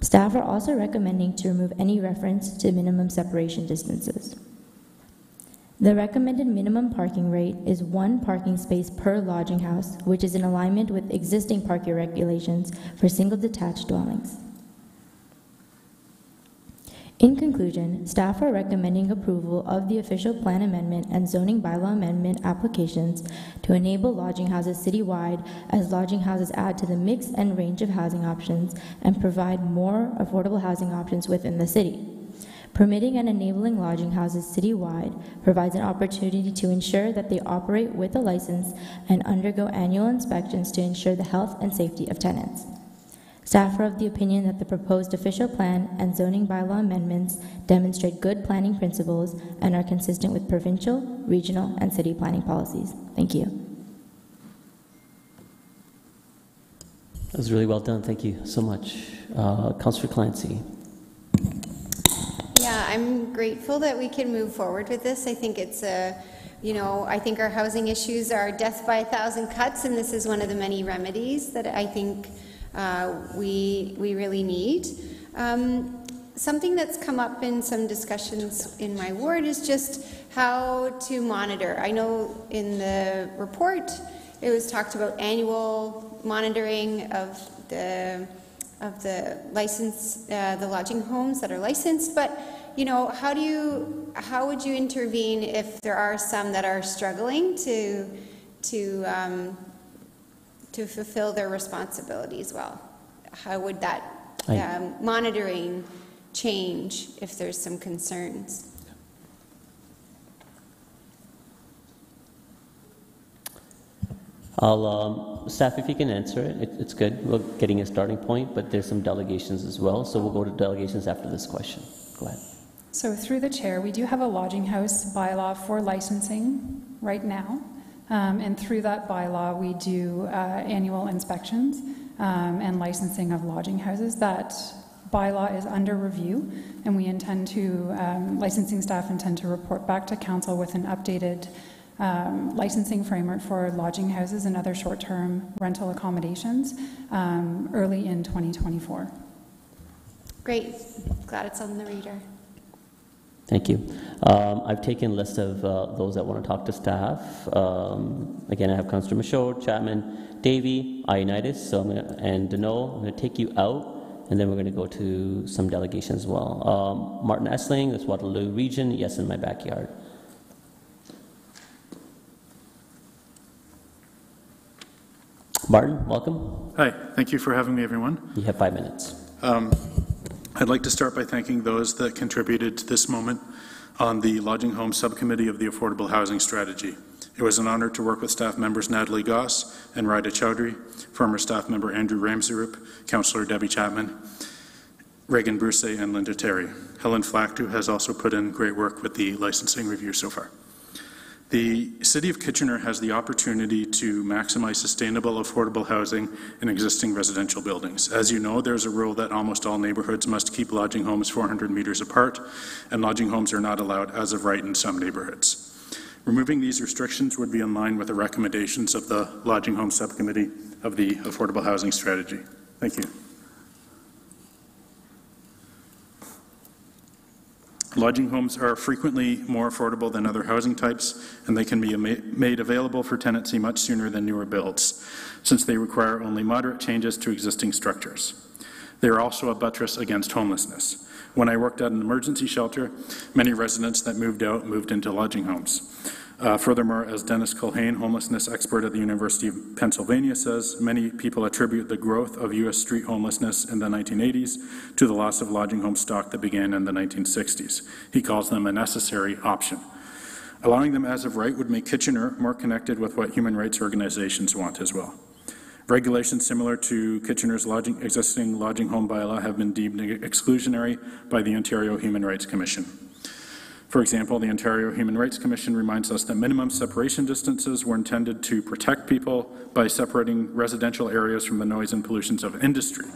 Staff are also recommending to remove any reference to minimum separation distances. The recommended minimum parking rate is 1 parking space per lodging house, which is in alignment with existing parking regulations for single detached dwellings. In conclusion, staff are recommending approval of the official plan amendment and zoning bylaw amendment applications to enable lodging houses citywide, as lodging houses add to the mix and range of housing options and provide more affordable housing options within the city. Permitting and enabling lodging houses citywide provides an opportunity to ensure that they operate with a license and undergo annual inspections to ensure the health and safety of tenants. Staff are of the opinion that the proposed official plan and zoning bylaw amendments demonstrate good planning principles and are consistent with provincial, regional, and city planning policies. Thank you. That was really well done. Thank you so much. Councillor Clancy. Yeah, I'm grateful that we can move forward with this. I think it's I think our housing issues are death by 1,000 cuts, and this is one of the many remedies that I think we really need. Something that's come up in some discussions in my ward is just how to monitor. I know in the report it was talked about annual monitoring of the lodging homes that are licensed, but how would you intervene if there are some that are struggling to fulfill their responsibilities well? How would that monitoring change if there's some concerns? Staff, if you can answer it, it's good. We're getting a starting point, but there's some delegations as well, so we'll go to delegations after this question. Go ahead. So through the chair, we do have a lodging house bylaw for licensing right now. And through that bylaw, we do annual inspections and licensing of lodging houses. That bylaw is under review, and we intend to, licensing staff intend to report back to council with an updated licensing framework for lodging houses and other short-term rental accommodations early in 2024. Great. Glad it's on the radar. Thank you. I've taken a list of those that want to talk to staff. Again, I have Councillor Michaud, Chapman, Davey, Ioannidis, and Deneau. I'm going to take you out, and then we're going to go to some delegations as well. Martin Essling, that's Waterloo Region, yes, in my backyard. Martin, welcome. Hi, thank you for having me, everyone. You have 5 minutes. I'd like to start by thanking those that contributed to this moment on the Lodging Home Subcommittee of the Affordable Housing Strategy. It was an honor to work with staff members Natalie Goss and Rida Chowdhury, former staff member Andrew Ramsarup, Councillor Debbie Chapman, Reagan Bruce, and Linda Terry. Helen Flactu has also put in great work with the licensing review so far. The City of Kitchener has the opportunity to maximize sustainable, affordable housing in existing residential buildings. As you know, there's a rule that almost all neighborhoods must keep lodging homes 400 meters apart, and lodging homes are not allowed as of right in some neighborhoods. Removing these restrictions would be in line with the recommendations of the Lodging Home Subcommittee of the Affordable Housing Strategy. Thank you. Lodging homes are frequently more affordable than other housing types, and they can be made available for tenancy much sooner than newer builds, since they require only moderate changes to existing structures. They are also a buttress against homelessness. When I worked at an emergency shelter, many residents that moved out moved into lodging homes. Furthermore, as Dennis Culhane, homelessness expert at the University of Pennsylvania, says, many people attribute the growth of U.S. street homelessness in the 1980s to the loss of lodging home stock that began in the 1960s. He calls them a necessary option. Allowing them as of right would make Kitchener more connected with what human rights organizations want as well. Regulations similar to Kitchener's existing lodging home bylaw have been deemed exclusionary by the Ontario Human Rights Commission. For example, the Ontario Human Rights Commission reminds us that minimum separation distances were intended to protect people by separating residential areas from the noise and pollutions of industry,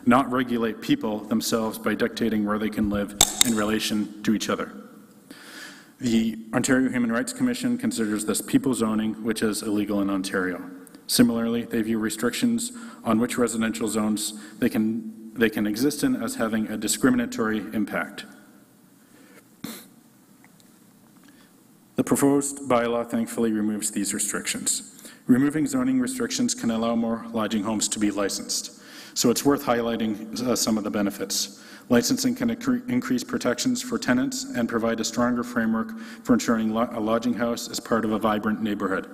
not regulate people themselves by dictating where they can live in relation to each other. The Ontario Human Rights Commission considers this people zoning, which is illegal in Ontario. Similarly, they view restrictions on which residential zones they can exist in as having a discriminatory impact. The proposed bylaw thankfully removes these restrictions. Removing zoning restrictions can allow more lodging homes to be licensed, so it's worth highlighting some of the benefits. Licensing can increase protections for tenants and provide a stronger framework for ensuring a lodging house is part of a vibrant neighborhood.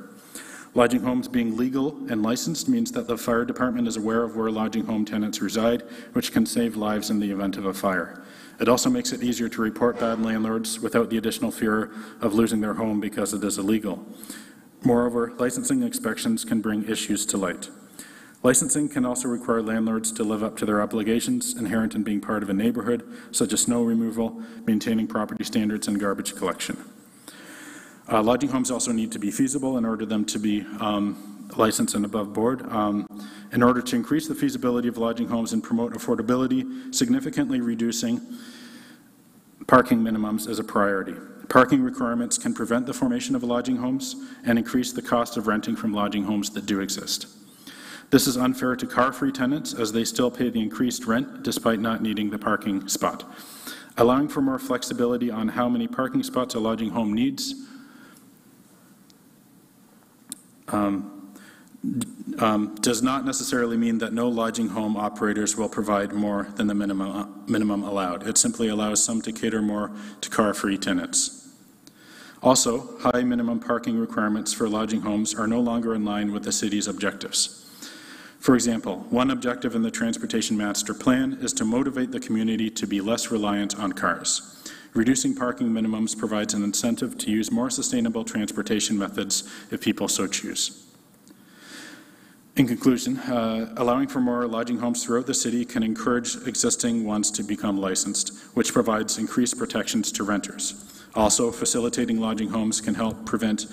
Lodging homes being legal and licensed means that the fire department is aware of where lodging home tenants reside, which can save lives in the event of a fire. It also makes it easier to report bad landlords without the additional fear of losing their home because it is illegal. Moreover, licensing inspections can bring issues to light. Licensing can also require landlords to live up to their obligations inherent in being part of a neighborhood, such as snow removal, maintaining property standards, and garbage collection. Lodging homes also need to be feasible in order for them to be licensed and above board. In order to increase the feasibility of lodging homes and promote affordability, significantly reducing parking minimums is a priority. Parking requirements can prevent the formation of lodging homes and increase the cost of renting from lodging homes that do exist. This is unfair to car-free tenants as they still pay the increased rent despite not needing the parking spot. Allowing for more flexibility on how many parking spots a lodging home needs does not necessarily mean that no lodging home operators will provide more than the minimum allowed. It simply allows some to cater more to car-free tenants. Also, high minimum parking requirements for lodging homes are no longer in line with the city's objectives. For example, one objective in the Transportation Master Plan is to motivate the community to be less reliant on cars. Reducing parking minimums provides an incentive to use more sustainable transportation methods if people so choose. In conclusion, allowing for more lodging homes throughout the city can encourage existing ones to become licensed, which provides increased protections to renters. Also, facilitating lodging homes can help prevent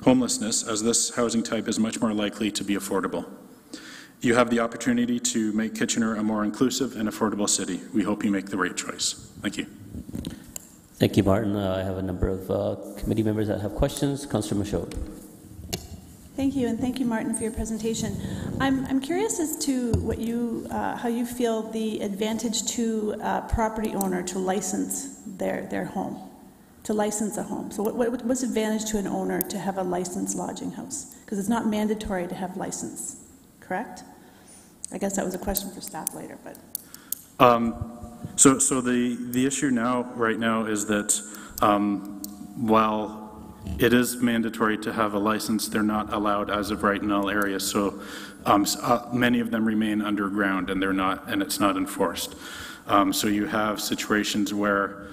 homelessness, as this housing type is much more likely to be affordable. You have the opportunity to make Kitchener a more inclusive and affordable city. We hope you make the right choice. Thank you. Thank you, Martin. I have a number of committee members that have questions. Councillor Michaud. Thank you, and thank you, Martin, for your presentation. I'm curious as to what how you feel the advantage to a property owner to license their home, to license a home. So what's the advantage to an owner to have a licensed lodging house? Because it's not mandatory to have license, correct? I guess that was a question for staff later, but. So the issue right now is that while it is mandatory to have a license, they're not allowed as of right in all areas. So many of them remain underground, and it's not enforced. So you have situations where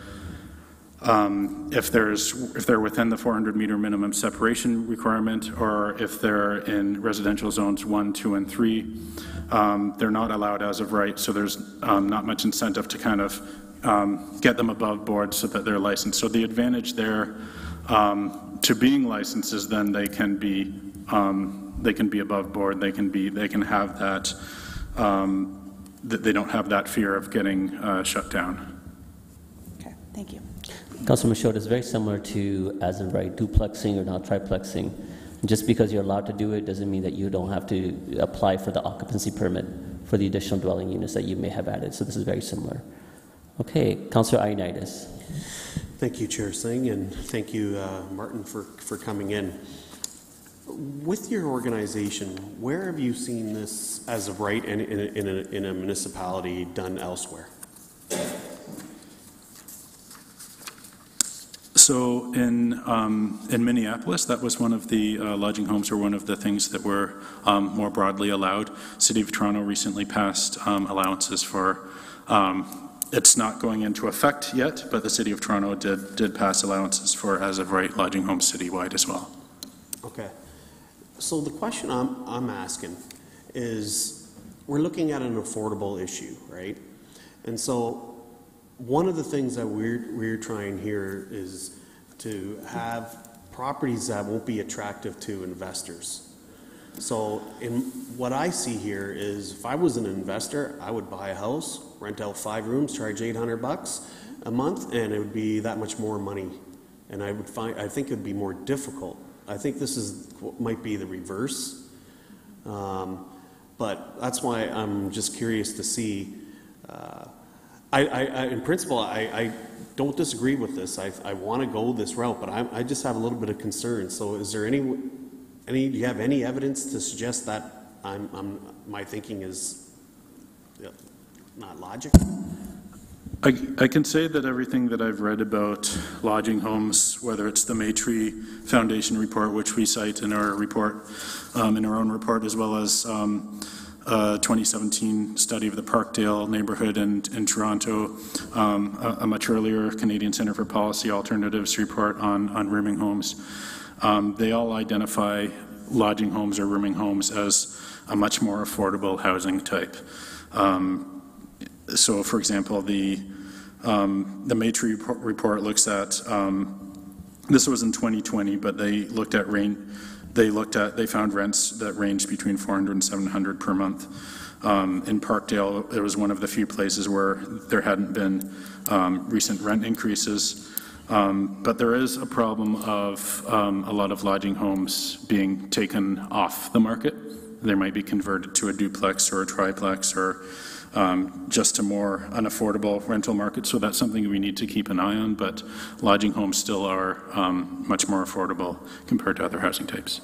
if they're within the 400-meter minimum separation requirement, or if they're in residential zones 1, 2, and 3, they're not allowed as of right. So there's not much incentive to kind of get them above board so that they're licensed. So the advantage there to being licensed is then they can be above board. They can have that. They don't have that fear of getting shut down. Okay, thank you. Councillor Michaud, is very similar to as of right duplexing or not triplexing. Just because you're allowed to do it doesn't mean that you don't have to apply for the occupancy permit for the additional dwelling units that you may have added. So this is very similar. Okay, Councillor Ioannidis. Thank you, Chair Singh, and thank you, Martin, for coming in. With your organization, where have you seen this as of right in a municipality done elsewhere? So in Minneapolis, that was one of the lodging homes, or one of the things that were more broadly allowed. City of Toronto recently passed allowances for. It's not going into effect yet, but the City of Toronto did pass allowances for as of right lodging homes citywide as well. Okay. So the question I'm asking is, we're looking at an affordable issue, right? And so one of the things that we're trying here is to have properties that won't be attractive to investors. So in what I see here is if I was an investor, I would buy a house, rent out 5 rooms, charge $800 a month, and it would be that much more money. And I think it would be more difficult. I think this is might be the reverse. But that's why I'm just curious to see. In principle, I don't disagree with this. I want to go this route, but I just have a little bit of concern. So is there do you have any evidence to suggest that my thinking is not logical? I can say that everything that I've read about lodging homes, whether it's the Maytree Foundation report, which we cite in our report, in our own report, as well as a 2017 study of the Parkdale neighborhood in Toronto, a much earlier Canadian Centre for Policy Alternatives report on rooming homes. They all identify lodging homes or rooming homes as a much more affordable housing type. So, for example, the Maytree report looks at, this was in 2020, but they looked at they found rents that ranged between $400 and $700 per month. In Parkdale, it was one of the few places where there hadn't been recent rent increases. But there is a problem of a lot of lodging homes being taken off the market. They might be converted to a duplex or a triplex or just a more unaffordable rental market. So that's something we need to keep an eye on, but lodging homes still are much more affordable compared to other housing types.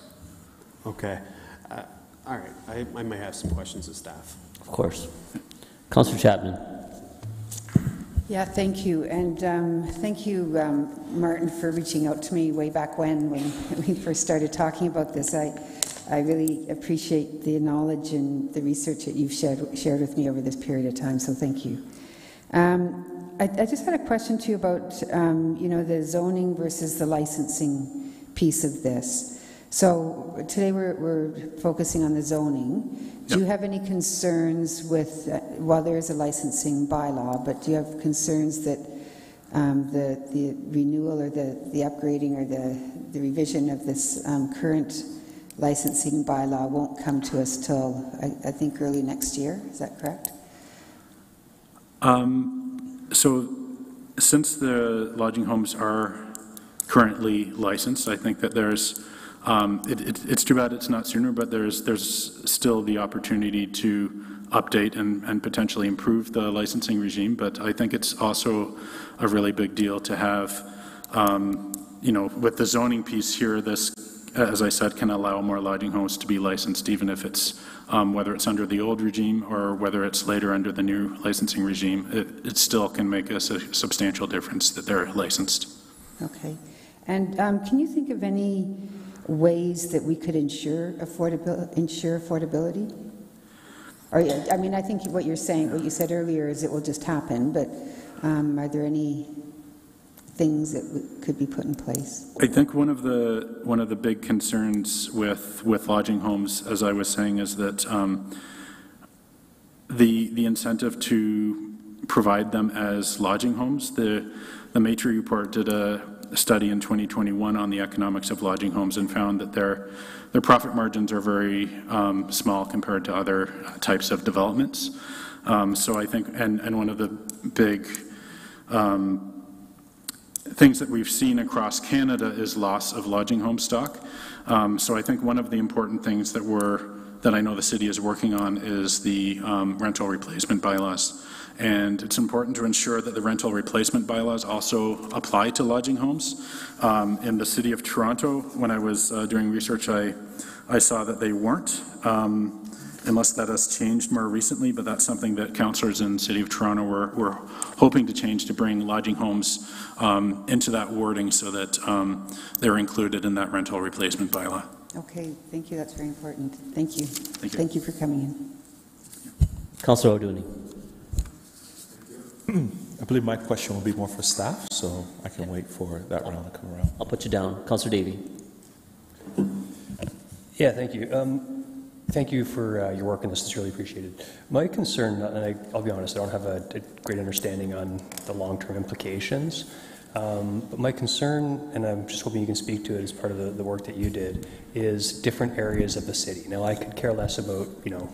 Okay. All right. I may have some questions of staff. Of course. Councillor Chapman. Yeah, thank you. And thank you, Martin, for reaching out to me way back when we first started talking about this. I really appreciate the knowledge and the research that you've shared with me over this period of time, so thank you. I just had a question to you about, the zoning versus the licensing piece of this. So today we're focusing on the zoning. Do you have any concerns with, while there is a licensing bylaw, but do you have concerns that the renewal or the upgrading or the revision of this current licensing bylaw won't come to us till, I think, early next year? Is that correct? So since the lodging homes are currently licensed, I think that there's it's too bad it's not sooner, but there's still the opportunity to update and potentially improve the licensing regime. But I think it's also a really big deal to have, with the zoning piece here, this, as I said, can allow more lodging homes to be licensed, even if it's, whether it's under the old regime or whether it's later under the new licensing regime, it still can make a substantial difference that they're licensed. Okay. And can you think of any ways that we could ensure affordability? Or, I mean, I think what you said earlier is it will just happen, but are there any things that could be put in place? I think one of the big concerns with lodging homes, as I was saying, is that the incentive to provide them as lodging homes. The Maytree report did a study in 2021 on the economics of lodging homes and found that their profit margins are very small compared to other types of developments. So I think, and one of the big things that we've seen across Canada is loss of lodging home stock. So I think one of the important things that I know the city is working on is the rental replacement bylaws. And it's important to ensure that the rental replacement bylaws also apply to lodging homes. In the city of Toronto, when I was doing research, I saw that they weren't, unless that has changed more recently, but that's something that councillors in the city of Toronto were hoping to change, to bring lodging homes into that wording so that they're included in that rental replacement bylaw. Okay, thank you. That's very important. Thank you. Thank you. Thank you for coming in. Councillor O'Dooney. I believe my question will be more for staff, so I can wait for that round to come around. I'll put you down. Councillor Davey. Yeah, thank you. Thank you for your work on this. It's really appreciated. My concern, and I'll be honest, I don't have a great understanding on the long-term implications, But my concern, and I'm just hoping you can speak to it as part of the work that you did, is different areas of the city. Now, I could care less about, the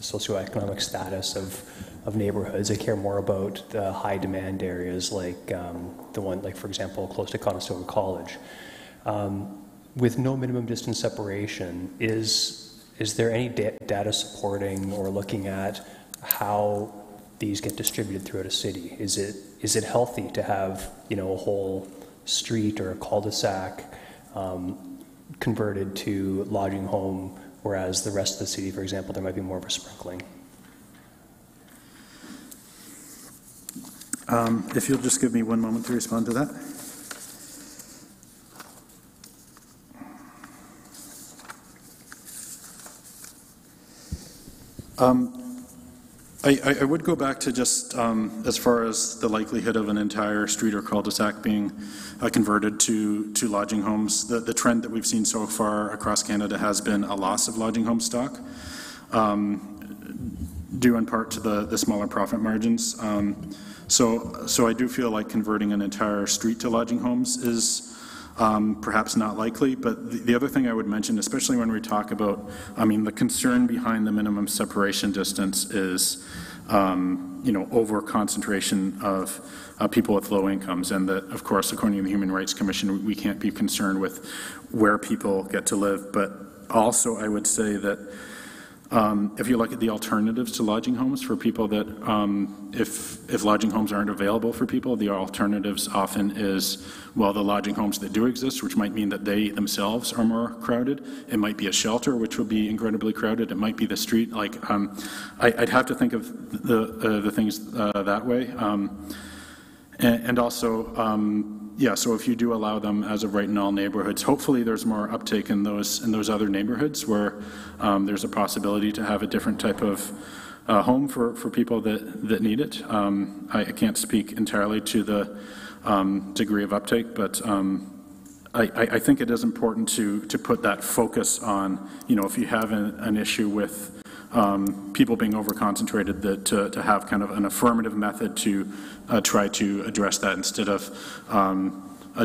socioeconomic status of neighborhoods. I care more about the high demand areas like the one, like for example, close to Conestoga College. With no minimum distance separation, is there any data supporting or looking at how these get distributed throughout a city? Is it healthy to have a whole street or a cul-de-sac converted to lodging home, whereas the rest of the city, for example, there might be more of a sprinkling? If you'll just give me one moment to respond to that. I would go back to just as far as the likelihood of an entire street or cul-de-sac being converted to lodging homes. The trend that we've seen so far across Canada has been a loss of lodging home stock, due in part to the smaller profit margins. So I do feel like converting an entire street to lodging homes is perhaps not likely, but the other thing I would mention, especially when we talk about, the concern behind the minimum separation distance is, over concentration of people with low incomes, and that, of course, according to the Human Rights Commission, we can't be concerned with where people get to live. But also, I would say that if you look at the alternatives to lodging homes for people that, if lodging homes aren't available for people, the alternatives often is, well, the lodging homes that do exist, which might mean that they themselves are more crowded. It might be a shelter, which would be incredibly crowded. It might be the street. Like, I'd have to think of the things that way. And also, yeah, so if you do allow them as of right in all neighborhoods, hopefully there's more uptake in those other neighborhoods where there's a possibility to have a different type of home for people that need it. I can't speak entirely to the degree of uptake, but I think it is important to put that focus on, if you have an issue with people being over-concentrated, that to have kind of an affirmative method to try to address that instead of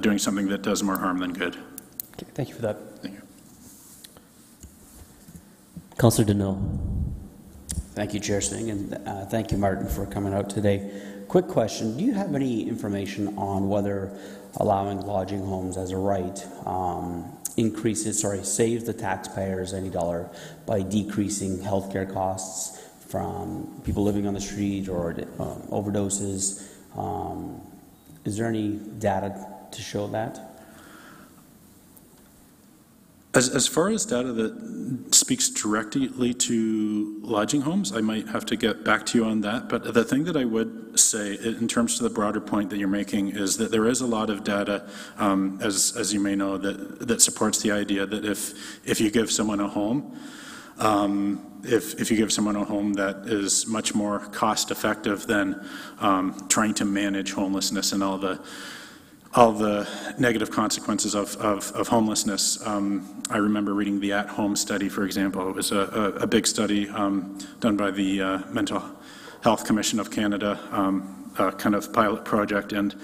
doing something that does more harm than good. Okay, thank you for that. Thank you. Councillor Deneau. Thank you, Chair Singh, and thank you, Martin, for coming out today. Quick question. Do you have any information on whether allowing lodging homes as a right saves the taxpayers any dollar by decreasing healthcare costs from people living on the street or overdoses? Is there any data to show that? As far as data that speaks directly to lodging homes, I might have to get back to you on that. But the thing that I would say, in terms of the broader point that you're making, is that there is a lot of data, as you may know, that supports the idea that if you give someone a home, if you give someone a home that is much more cost effective than trying to manage homelessness and all the negative consequences of homelessness. I remember reading the At Home study, for example. It was a big study done by the Mental Health Commission of Canada, kind of pilot project, and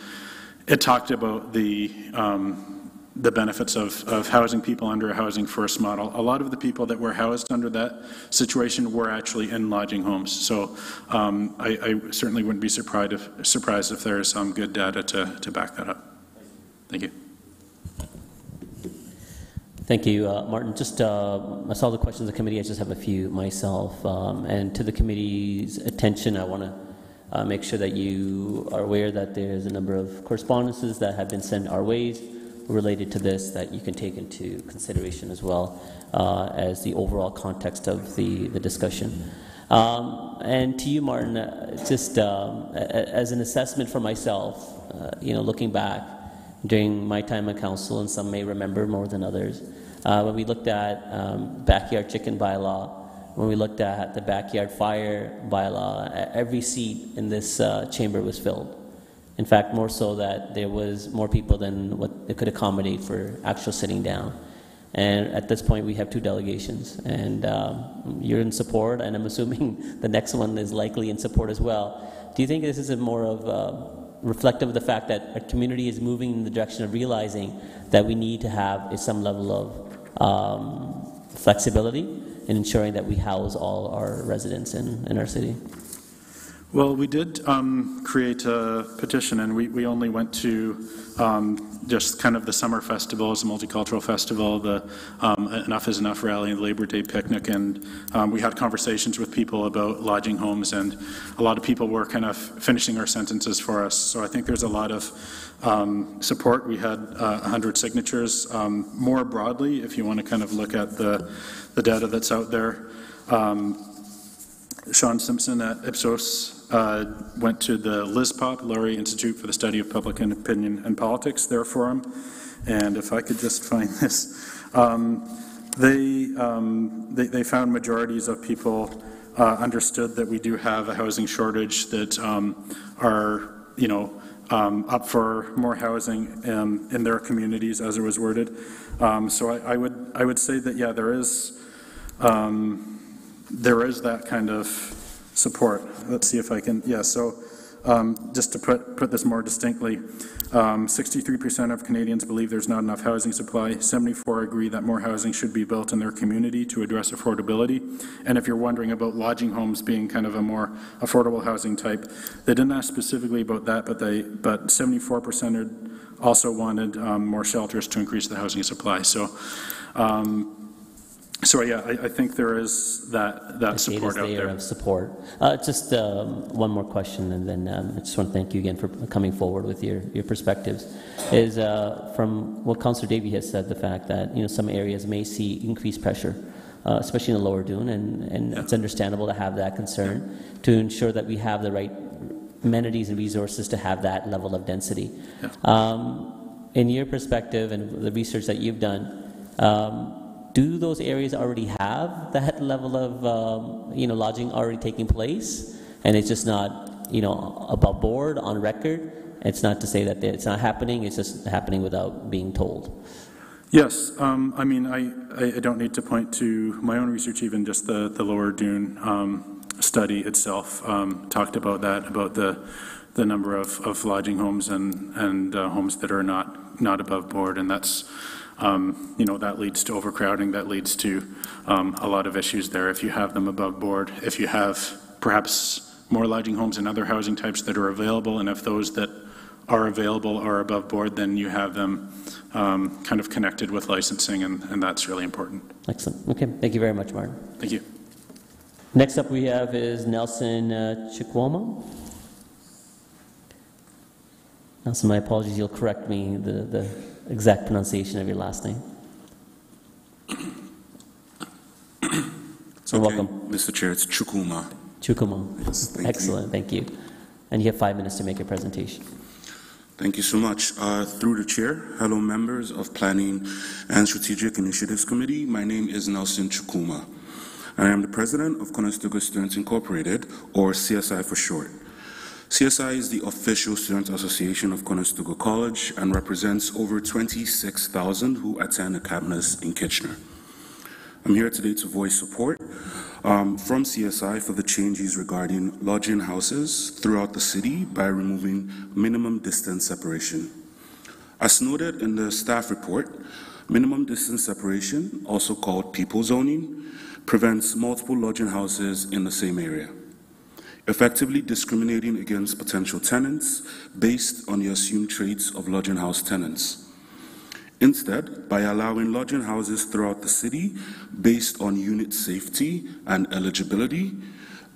it talked about the benefits of housing people under a housing first model. A lot of the people that were housed under that situation were actually in lodging homes. So I certainly wouldn't be surprised if there's some good data to back that up. Thank you. Thank you, Martin. Just, I saw the questions of the committee. I just have a few myself. And to the committee's attention, I want to make sure that you are aware that there's a number of correspondences that have been sent our ways related to this that you can take into consideration as well as the overall context of the discussion. And to you, Martin, just as an assessment for myself, looking back during my time at council, and some may remember more than others, when we looked at backyard chicken bylaw, when we looked at the backyard fire bylaw, every seat in this chamber was filled. In fact, more so that there was more people than what it could accommodate for actual sitting down. And at this point, we have 2 delegations, and you're in support, and I'm assuming the next one is likely in support as well. Do you think this is more of reflective of the fact that our community is moving in the direction of realizing that we need to have some level of flexibility in ensuring that we house all our residents in our city. Well, we did create a petition, and we only went to just kind of the summer festivals, the multicultural festival, the Enough is Enough rally, and the Labor Day picnic, and we had conversations with people about lodging homes, and a lot of people were kind of finishing our sentences for us. So I think there's a lot of support. We had 100 signatures. More broadly, if you want to kind of look at the data that's out there, Sean Simpson at Ipsos went to the LISPOP, Laurie Institute for the Study of Public Opinion and Politics, their forum, and if I could just find this, they found majorities of people understood that we do have a housing shortage, that are, you know, up for more housing in their communities, as it was worded. So I would say that, yeah, there is that kind of support. Let's see if I can, yeah, so just to put this more distinctly, 63% of Canadians believe there's not enough housing supply, 74% agree that more housing should be built in their community to address affordability, and if you're wondering about lodging homes being kind of a more affordable housing type, they didn't ask specifically about that, but 74% also wanted more shelters to increase the housing supply. So so yeah, I think there is that support out there. Of support. Just one more question, and then I just want to thank you again for coming forward with your perspectives. Is from what Councillor Davey has said, the fact that, you know, some areas may see increased pressure, especially in the Lower Dune, and it's understandable to have that concern to ensure that we have the right amenities and resources to have that level of density. In your perspective and the research that you've done, do those areas already have that level of you know, lodging already taking place, and it's just not, you know, above board on record? It's not to say that it's not happening; it's just happening without being told. Yes, I mean, I don't need to point to my own research. Even just the Lower Dune study itself talked about that, about the number of lodging homes and homes that are not above board, and that's. You know, that leads to overcrowding, that leads to a lot of issues there. If you have them above board, if you have perhaps more lodging homes and other housing types that are available, and if those that are available are above board, then you have them kind of connected with licensing, and that's really important. Excellent. Okay, thank you very much, Martin. Thank you. Next up we have is Nelson Chikwama. Nelson, my apologies, you'll correct me the exact pronunciation of your last name. So welcome. Mr. Chair, it's Chukuma. Chukuma. Yes, excellent, thank you. And you have 5 minutes to make your presentation. Thank you so much. Through the chair, hello members of Planning and Strategic Initiatives Committee. My name is Nelson Chukuma. I am the president of Conestoga Students Incorporated, or CSI for short. CSI is the official student association of Conestoga College and represents over 26,000 who attend Academus in Kitchener. I'm here today to voice support from CSI for the changes regarding lodging houses throughout the city by removing minimum distance separation. As noted in the staff report, minimum distance separation, also called people zoning, prevents multiple lodging houses in the same area, effectively discriminating against potential tenants based on the assumed traits of lodging house tenants. Instead, by allowing lodging houses throughout the city based on unit safety and eligibility,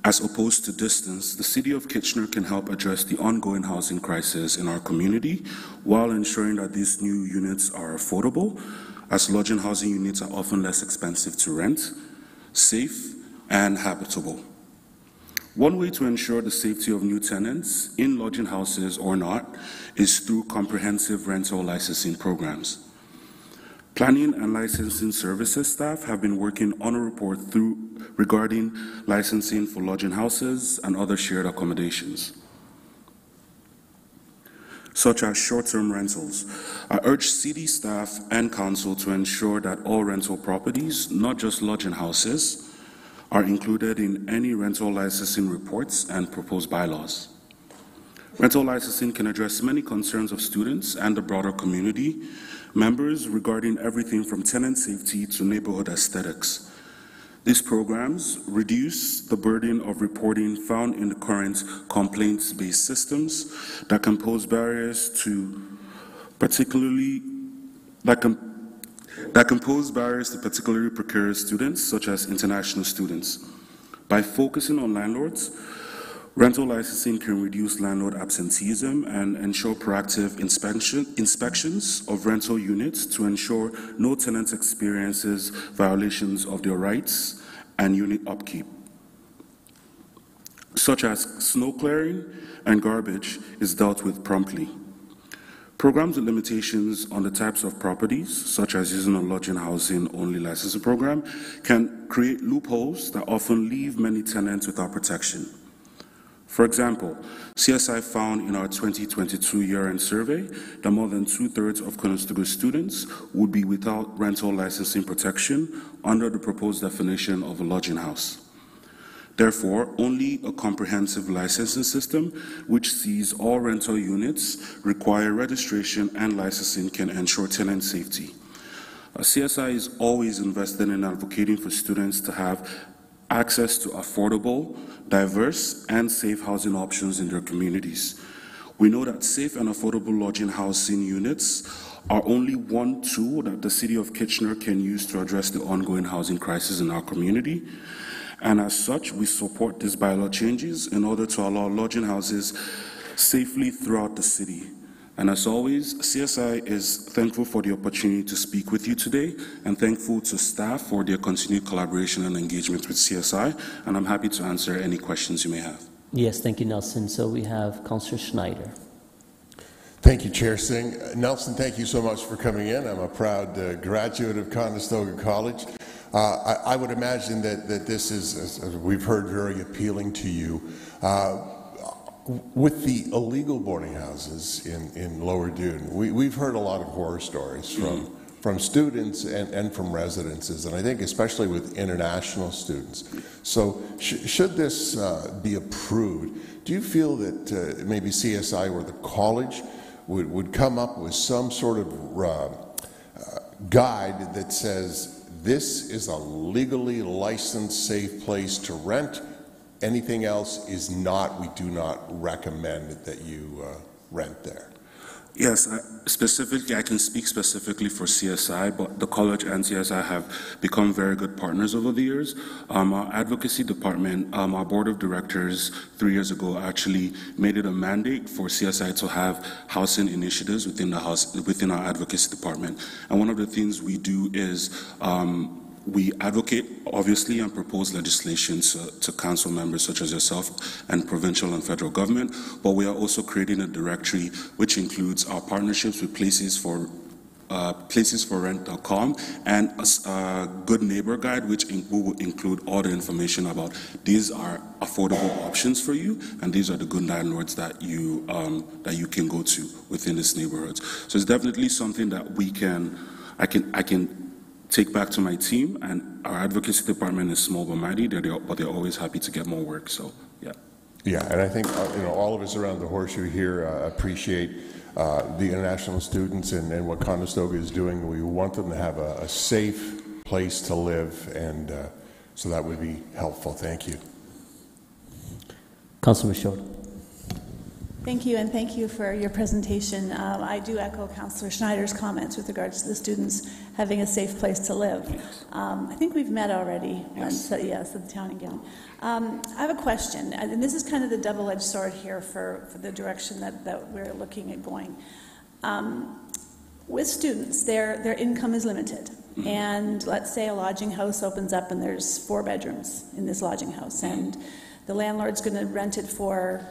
as opposed to distance, the City of Kitchener can help address the ongoing housing crisis in our community while ensuring that these new units are affordable, as lodging housing units are often less expensive to rent, safe, and habitable. One way to ensure the safety of new tenants, in lodging houses or not, is through comprehensive rental licensing programs. Planning and licensing services staff have been working on a report regarding licensing for lodging houses and other shared accommodations, such as short-term rentals. I urge city staff and council to ensure that all rental properties, not just lodging houses, are included in any rental licensing reports and proposed bylaws. Rental licensing can address many concerns of students and the broader community members regarding everything from tenant safety to neighborhood aesthetics. These programs reduce the burden of reporting found in the current complaints-based systems that can pose barriers to particularly precarious students, such as international students. By focusing on landlords, rental licensing can reduce landlord absenteeism and ensure proactive inspections of rental units to ensure no tenant experiences violations of their rights and unit upkeep, such as snow clearing and garbage, is dealt with promptly. Programs with limitations on the types of properties, such as using a lodging housing only licensing program, can create loopholes that often leave many tenants without protection. For example, CSI found in our 2022 year-end survey that more than 2/3 of Conestoga students would be without rental licensing protection under the proposed definition of a lodging house. Therefore, only a comprehensive licensing system which sees all rental units require registration and licensing can ensure tenant safety. CSI is always invested in advocating for students to have access to affordable, diverse, and safe housing options in their communities. We know that safe and affordable lodging housing units are only one tool that the City of Kitchener can use to address the ongoing housing crisis in our community. And as such, we support these bylaw changes in order to allow lodging houses safely throughout the city. And as always, CSI is thankful for the opportunity to speak with you today and thankful to staff for their continued collaboration and engagement with CSI. And I'm happy to answer any questions you may have. Yes, thank you, Nelson. So we have Councillor Schneider. Thank you, Chair Singh. Nelson, thank you so much for coming in. I'm a proud graduate of Conestoga College. I would imagine that this is, as we've heard, very appealing to you. With the illegal boarding houses in Lower Dune, we've heard a lot of horror stories from students and from residences, and I think especially with international students. So should this be approved, do you feel that maybe CSI or the college would come up with some sort of guide that says this is a legally licensed, safe place to rent? Anything else is not, we do not recommend that you rent there. Yes, I can speak specifically for CSI, but the college and CSI have become very good partners over the years. Our advocacy department, our board of directors 3 years ago actually made it a mandate for CSI to have housing initiatives within our advocacy department. And one of the things we do is we advocate, obviously, and propose legislation to council members such as yourself and provincial and federal government, but we are also creating a directory which includes our partnerships with placesforrent.com and a good neighbor guide, which will include all the information about these are affordable options for you, and these are the good landlords that you can go to within this neighborhoods. So it's definitely something that I can take back to my team, and our advocacy department is small but mighty, but they're always happy to get more work, so yeah. Yeah, and I think all of us around the Horseshoe here appreciate the international students and what Conestoga is doing. We want them to have a safe place to live, and so that would be helpful. Thank you. Councillor Michaud. Thank you, and thank you for your presentation. I do echo Councillor Schneider's comments with regards to the students having a safe place to live. I think we've met already. Yes, at the town and gown. I have a question, and this is kind of the double-edged sword here for the direction that we're looking at going. With students, their income is limited. And let's say a lodging house opens up and there's 4 bedrooms in this lodging house, and the landlord's going to rent it for,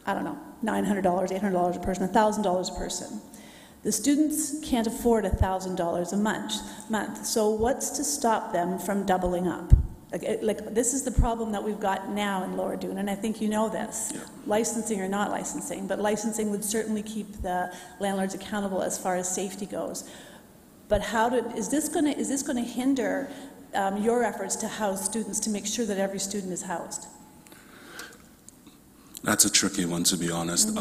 I don't know, $900, $800 a person, $1,000 a person. The students can't afford $1,000 a month. So what's to stop them from doubling up? Like this is the problem that we've got now in Lower Dune, and I think you know this. Yeah. Licensing or not licensing, but licensing would certainly keep the landlords accountable as far as safety goes. But is this going to hinder your efforts to house students, to make sure that every student is housed? That's a tricky one, to be honest.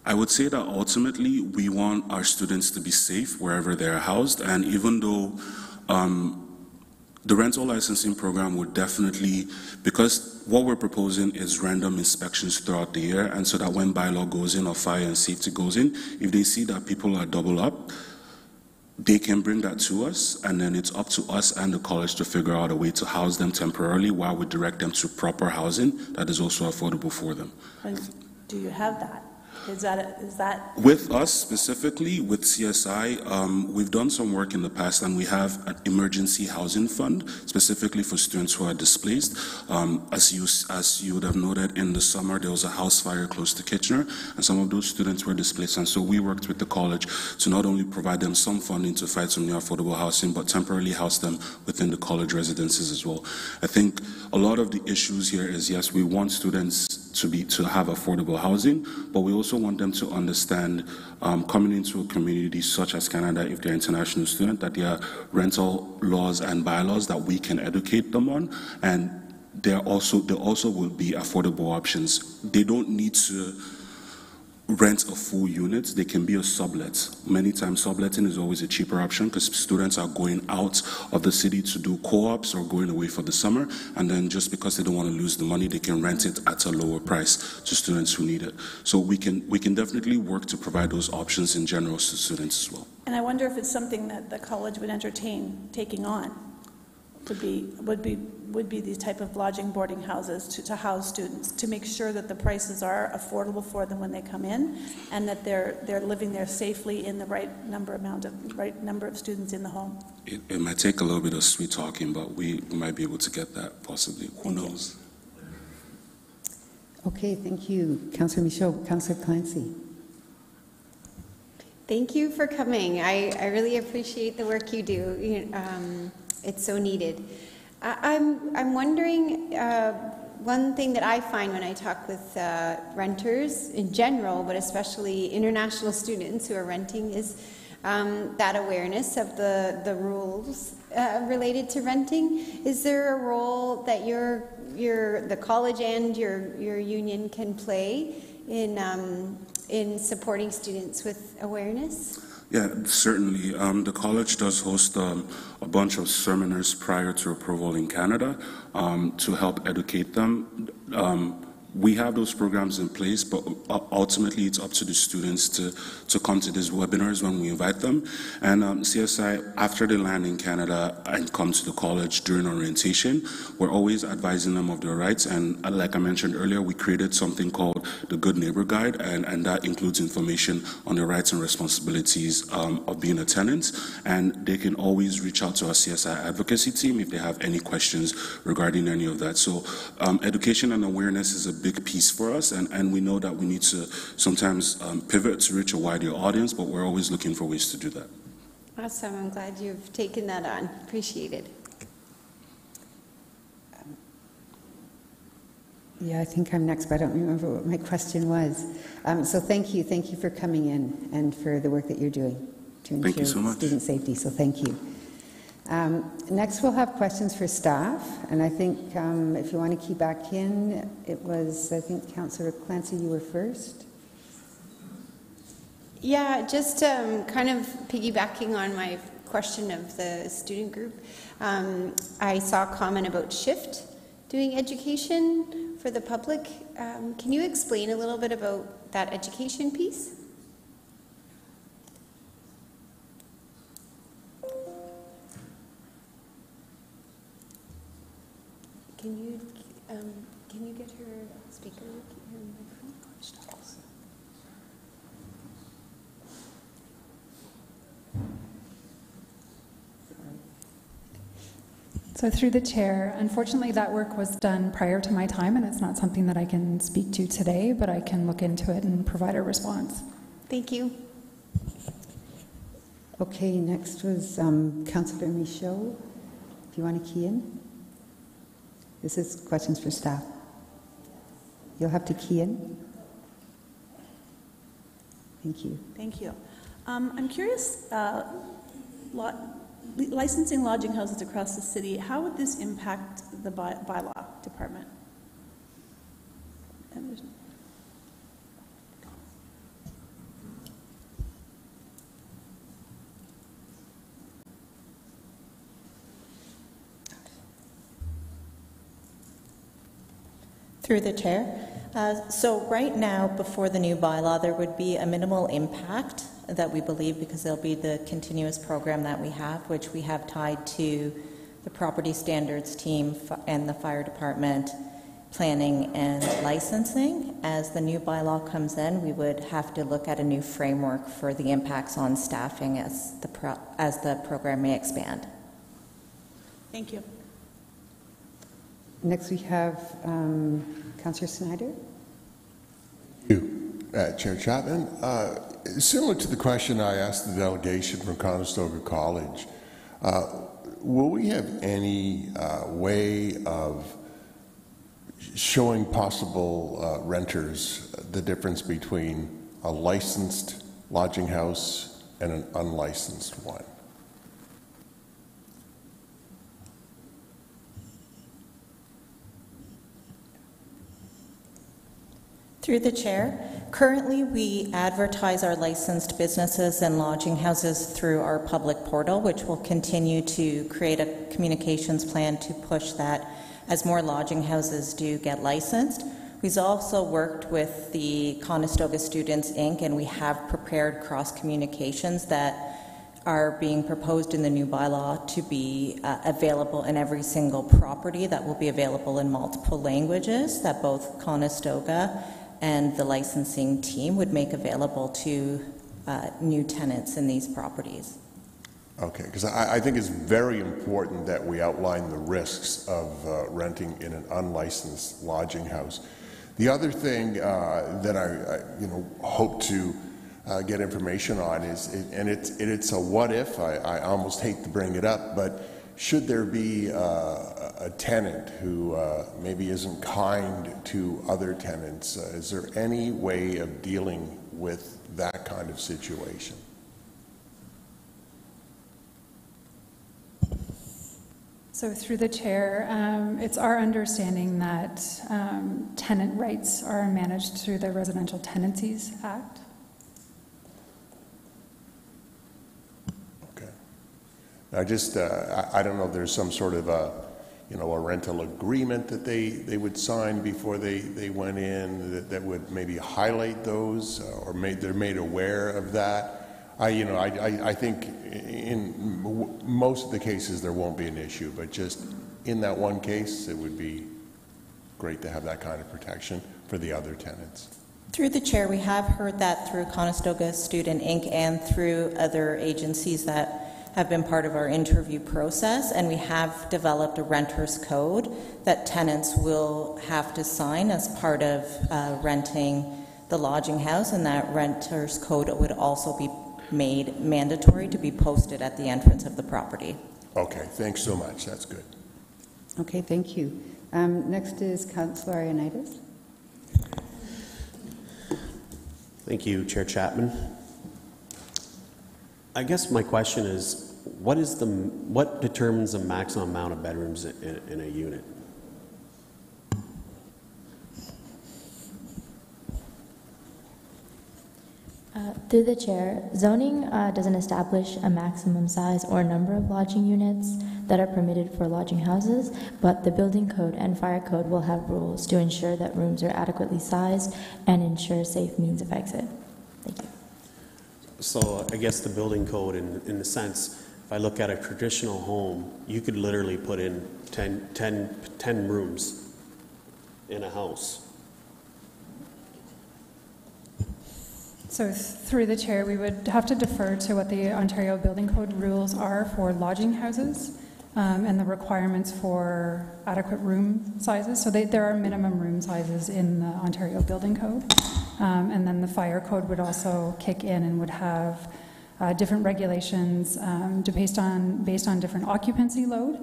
I would say that ultimately we want our students to be safe wherever they're housed, and even though the rental licensing program would definitely, because what we're proposing is random inspections throughout the year, and so that when bylaw goes in or fire and safety goes in, if they see that people are double up, they can bring that to us, and then it's up to us and the college to figure out a way to house them temporarily while we direct them to proper housing that is also affordable for them. And do you have that? Is that With us specifically, with CSI, we've done some work in the past, and we have an emergency housing fund specifically for students who are displaced. As you would have noted, in the summer there was a house fire close to Kitchener, and some of those students were displaced, and so we worked with the college to not only provide them some funding to find some new affordable housing, but temporarily house them within the college residences as well. I think a lot of the issues here is, yes, we want students to have affordable housing, but we also want them to understand, coming into a community such as Canada, if they're an international student, that there are rental laws and bylaws that we can educate them on, and there also will be affordable options. They don't need to rent a full unit, they can be a sublet. Many times subletting is always a cheaper option because students are going out of the city to do co-ops or going away for the summer, and then just because they don't want to lose the money, they can rent it at a lower price to students who need it. So we can definitely work to provide those options in general to students as well. And I wonder if it's something that the college would entertain taking on. Would be these type of lodging boarding houses to house students, to make sure that the prices are affordable for them when they come in, and that they're living there safely in the right number of students in the home. It might take a little bit of sweet talking, but we might be able to get that possibly. Who knows? Okay, thank you, Councillor Michaud. Councillor Clancy. Thank you for coming. I really appreciate the work you do. It's so needed. I'm wondering, one thing that I find when I talk with renters in general, but especially international students who are renting, is that awareness of the rules related to renting. Is there a role that the college and your union can play in supporting students with awareness? Yeah, certainly. The college does host a bunch of seminars prior to approval in Canada to help educate them. We have those programs in place, but ultimately it's up to the students to come to these webinars when we invite them. And CSI, after they land in Canada and come to the college during orientation, we're always advising them of their rights. And like I mentioned earlier, we created something called the Good Neighbor Guide, and that includes information on their rights and responsibilities of being a tenant. And they can always reach out to our CSI advocacy team if they have any questions regarding any of that. So education and awareness is a big piece for us, and we know that we need to sometimes pivot to reach a wider audience, but we're always looking for ways to do that. Awesome. I'm glad you've taken that on. Appreciate it. Yeah, I think I'm next, but I don't remember what my question was. So thank you for coming in and for the work that you're doing to ensure student safety, so thank you. Next, we'll have questions for staff, and I think if you want to key back in, it was, I think, Councillor Clancy, you were first. Yeah, just kind of piggybacking on my question of the student group, I saw a comment about SHIFT doing education for the public. Can you explain a little bit about that education piece? Can you get her speaker, her microphone? So through the chair, unfortunately that work was done prior to my time, and it's not something that I can speak to today, but I can look into it and provide a response. Thank you. Okay, next was Councillor Michaud. If you want to key in. This is questions for staff. You'll have to key in. Thank you. Thank you. I'm curious, licensing lodging houses across the city, how would this impact the bylaw department? Through the chair. So right now, before the new bylaw, there would be a minimal impact that we believe, because there'll be the continuous program that we have, which we have tied to the property standards team and the fire department, planning and licensing. As the new bylaw comes in, we would have to look at a new framework for the impacts on staffing as the program may expand. Thank you. Next we have Councillor Snyder. Thank you, Chair Chapman. Similar to the question I asked the delegation from Conestoga College, will we have any way of showing possible renters the difference between a licensed lodging house and an unlicensed one? Through the chair, currently we advertise our licensed businesses and lodging houses through our public portal, which will continue to create a communications plan to push that as more lodging houses do get licensed. We've also worked with the Conestoga Students, Inc., and we have prepared cross-communications that are being proposed in the new bylaw to be available in every single property, that will be available in multiple languages, that both Conestoga and the licensing team would make available to new tenants in these properties. Okay, because I think it's very important that we outline the risks of renting in an unlicensed lodging house. The other thing that I hope to get information on is, and it's a what if, I almost hate to bring it up, but should there be a tenant who maybe isn't kind to other tenants, is there any way of dealing with that kind of situation? So through the chair, it's our understanding that tenant rights are managed through the Residential Tenancies Act. Okay. I just, I don't know if there's some sort of a rental agreement that they would sign before they went in that would maybe highlight those, or they're made aware of that. I think in most of the cases there won't be an issue, but just in that one case, it would be great to have that kind of protection for the other tenants. Through the chair, we have heard that through Conestoga Student Inc. and through other agencies that have been part of our interview process, and we have developed a renter's code that tenants will have to sign as part of renting the lodging house, and that renter's code would also be made mandatory to be posted at the entrance of the property. Okay, thanks so much. That's good. Okay, thank you. Next is Councillor Ioannidis. Thank you, Chair Chapman. I guess my question is, what determines the maximum amount of bedrooms in a unit? Through the chair, zoning doesn't establish a maximum size or number of lodging units that are permitted for lodging houses, but the building code and fire code will have rules to ensure that rooms are adequately sized and ensure safe means of exit. Thank you. So I guess the building code, in the sense, if I look at a traditional home, you could literally put in 10 rooms in a house. So through the chair, we would have to defer to what the Ontario Building Code rules are for lodging houses and the requirements for adequate room sizes. So there are minimum room sizes in the Ontario Building Code. And then the fire code would also kick in and would have different regulations based on different occupancy load.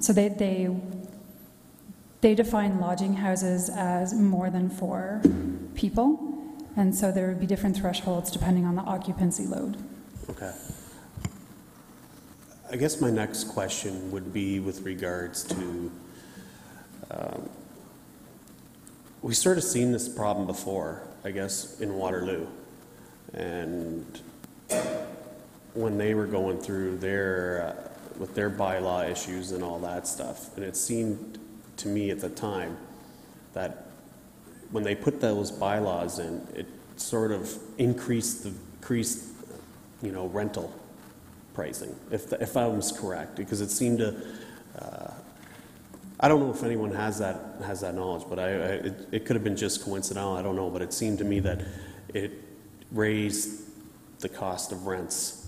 So they define lodging houses as more than 4 people. And so there would be different thresholds depending on the occupancy load. Okay. I guess my next question would be with regards to, we sort of seen this problem before, I guess, in Waterloo. And when they were going through their, with their bylaw issues and all that stuff, and it seemed to me at the time that when they put those bylaws in, it sort of increased, you know, rental pricing, if I was correct, because it seemed to, I don't know if anyone has that knowledge, but it could have been just coincidental, I don't know, but it seemed to me that it raised the cost of rents.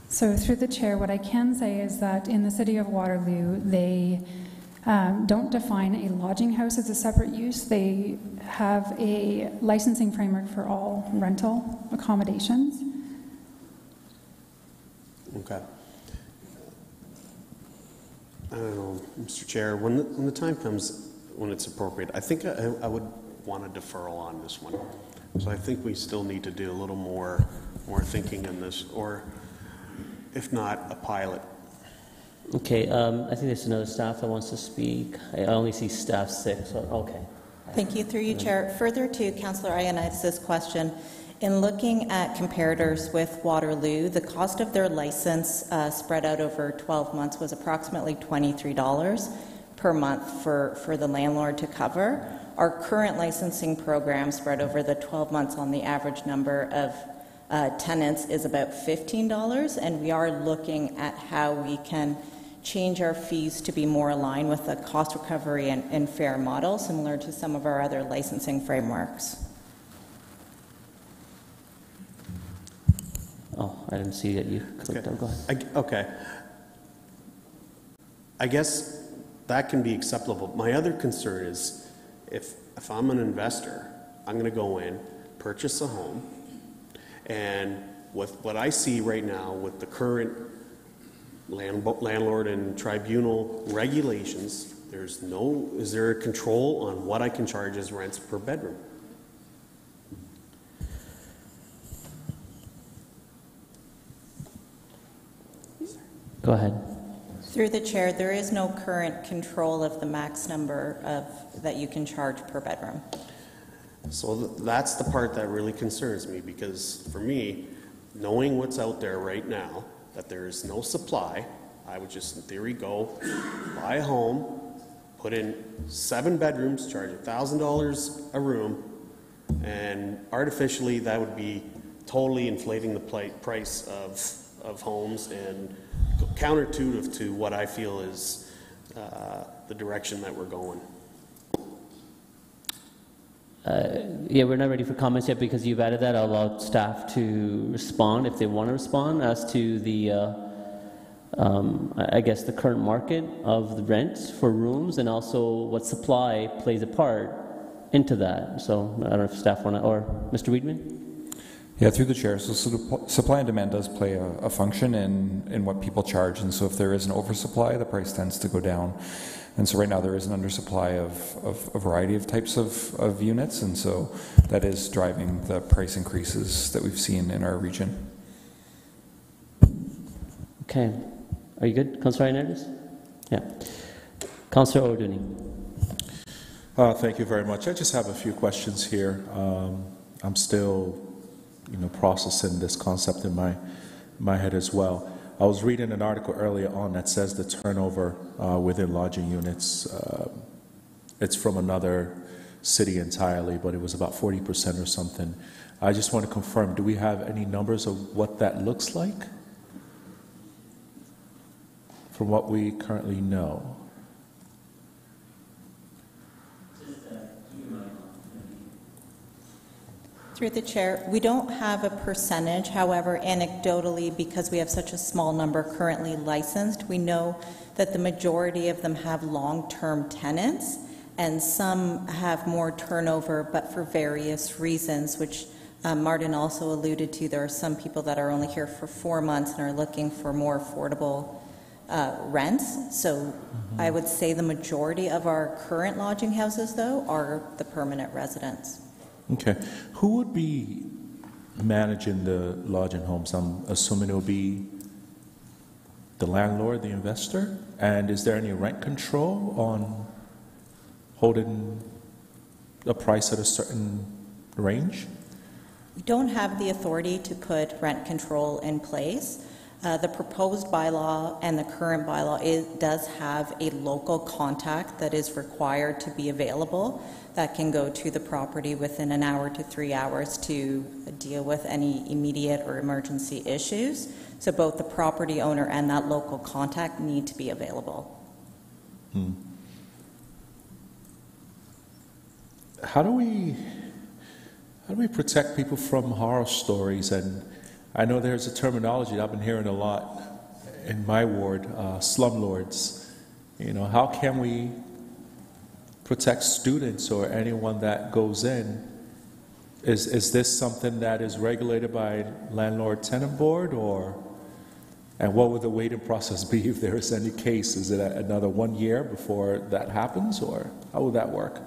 So through the chair, what I can say is that in the city of Waterloo, they don't define a lodging house as a separate use. They have a licensing framework for all rental accommodations. Okay. I don't know, Mr. Chair, when the time comes, when it's appropriate, I think I would want a deferral on this one. So I think we still need to do a little more thinking in this, or if not, a pilot. Okay, I think there's another staff that wants to speak. I only see staff 6, so, okay. Thank you. Through you, Chair. Further to Councillor Ioannidis' question, in looking at comparators with Waterloo, the cost of their license spread out over 12 months was approximately $23 per month for the landlord to cover. Our current licensing program spread over the 12 months on the average number of tenants is about $15, and we are looking at how we can change our fees to be more aligned with the cost recovery and fair model, similar to some of our other licensing frameworks. Oh, I didn't see that you clicked on. Go ahead. Okay. I guess that can be acceptable. My other concern is if I'm an investor, I'm going to go in, purchase a home, and with what I see right now with the current landlord and tribunal regulations, is there a control on what I can charge as rents per bedroom? Go ahead. Through the chair, there is no current control of the max number that you can charge per bedroom. So that's the part that really concerns me, because for me, knowing what's out there right now, that there is no supply, I would just in theory go buy a home, put in 7 bedrooms, charge $1,000 a room, and artificially that would be totally inflating the price of homes and counterintuitive to what I feel is the direction that we're going. Yeah, we're not ready for comments yet because you've added that. I'll allow staff to respond if they want to respond as to the, I guess, the current market of the rents for rooms and also what supply plays a part into that. So I don't know if staff want to, or Mr. Weidman? Yeah, through the chair. So supply and demand does play a function in what people charge, and so if there is an oversupply, the price tends to go down. And so right now there is an undersupply of a variety of types of units, and so that is driving the price increases that we've seen in our region. Okay. Are you good, Councillor Ioannidis? Yeah. Councillor O'Dooney. Thank you very much. I just have a few questions here. I'm still, processing this concept in my head as well. I was reading an article earlier on that says the turnover within lodging units, it's from another city entirely, but it was about 40% or something. I just want to confirm, do we have any numbers of what that looks like from what we currently know? Through the chair, we don't have a percentage. However, anecdotally, because we have such a small number currently licensed, we know that the majority of them have long-term tenants, and some have more turnover, but for various reasons, which Martin also alluded to. There are some people that are only here for 4 months and are looking for more affordable rents. So I would say the majority of our current lodging houses, though, are the permanent residents. Okay. Who would be managing the lodging homes? I'm assuming it'll be the landlord, the investor? And is there any rent control on holding a price at a certain range? We don't have the authority to put rent control in place. The proposed bylaw and the current bylaw does have a local contact that is required to be available that can go to the property within an hour to 3 hours to deal with any immediate or emergency issues. So both the property owner and that local contact need to be available. How do we protect people from horror stories? And I know there's a terminology that I've been hearing a lot in my ward, slumlords. You know, how can we protect students or anyone that goes in? Is this something that is regulated by landlord-tenant board, and what would the waiting process be if there is any case? Is it another 1 year before that happens, or how will that work?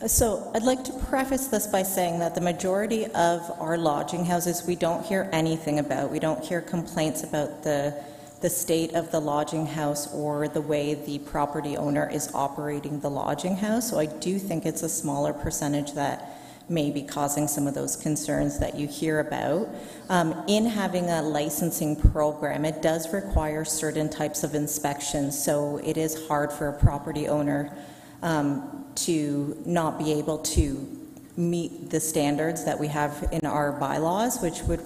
So I'd like to preface this by saying that the majority of our lodging houses we don't hear anything about. We don't hear complaints about the state of the lodging house or the way the property owner is operating the lodging house. So I do think it's a smaller percentage that may be causing some of those concerns that you hear about. In having a licensing program, it does require certain types of inspections. So it is hard for a property owner to not be able to meet the standards that we have in our bylaws, which would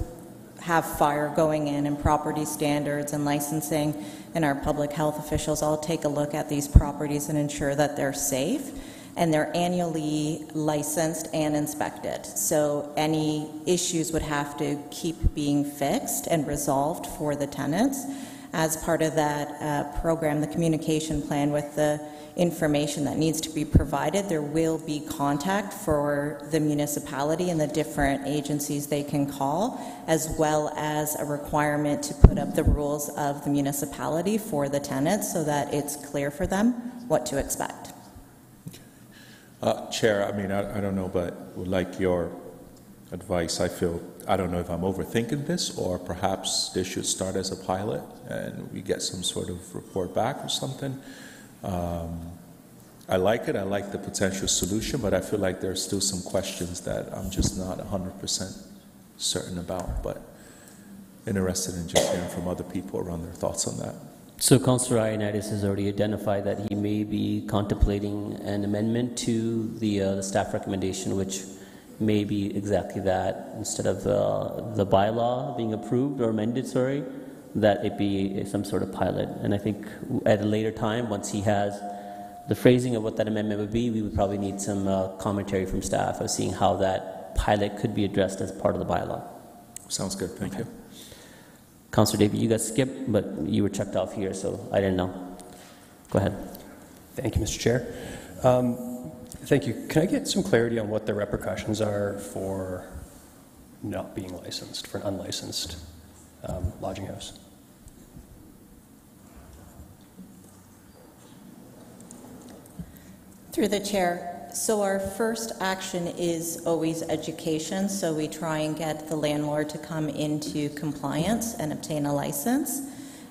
have fire going in and property standards and licensing, and our public health officials all take a look at these properties and ensure that they're safe, and they're annually licensed and inspected. So any issues would have to keep being fixed and resolved for the tenants. As part of that program, the communication plan with the information that needs to be provided, there will be contact for the municipality and the different agencies they can call, as well as a requirement to put up the rules of the municipality for the tenants so that it's clear for them what to expect. Chair, I mean, I don't know, but would like your advice. I don't know if I'm overthinking this, or perhaps this should start as a pilot and we get some sort of report back or something. I like it. I like the potential solution, but I feel like there's still some questions that I'm just not 100% certain about, but interested in just hearing from other people around their thoughts on that. So Councillor Ioannidis has already identified that he may be contemplating an amendment to the staff recommendation, which may be exactly that. Instead of the bylaw being approved or amended, that it be some sort of pilot. And I think at a later time, once he has the phrasing of what that amendment would be, we would probably need some commentary from staff of seeing how that pilot could be addressed as part of the bylaw. Sounds good. Thank you. Councillor David, you got skipped, but you were checked off here, so I didn't know. Go ahead. Thank you, Mr. Chair. Thank you. Can I get some clarity on what the repercussions are for not being licensed, for an unlicensed lodging house? Through the chair. So our first action is always education. So we try and get the landlord to come into compliance and obtain a license.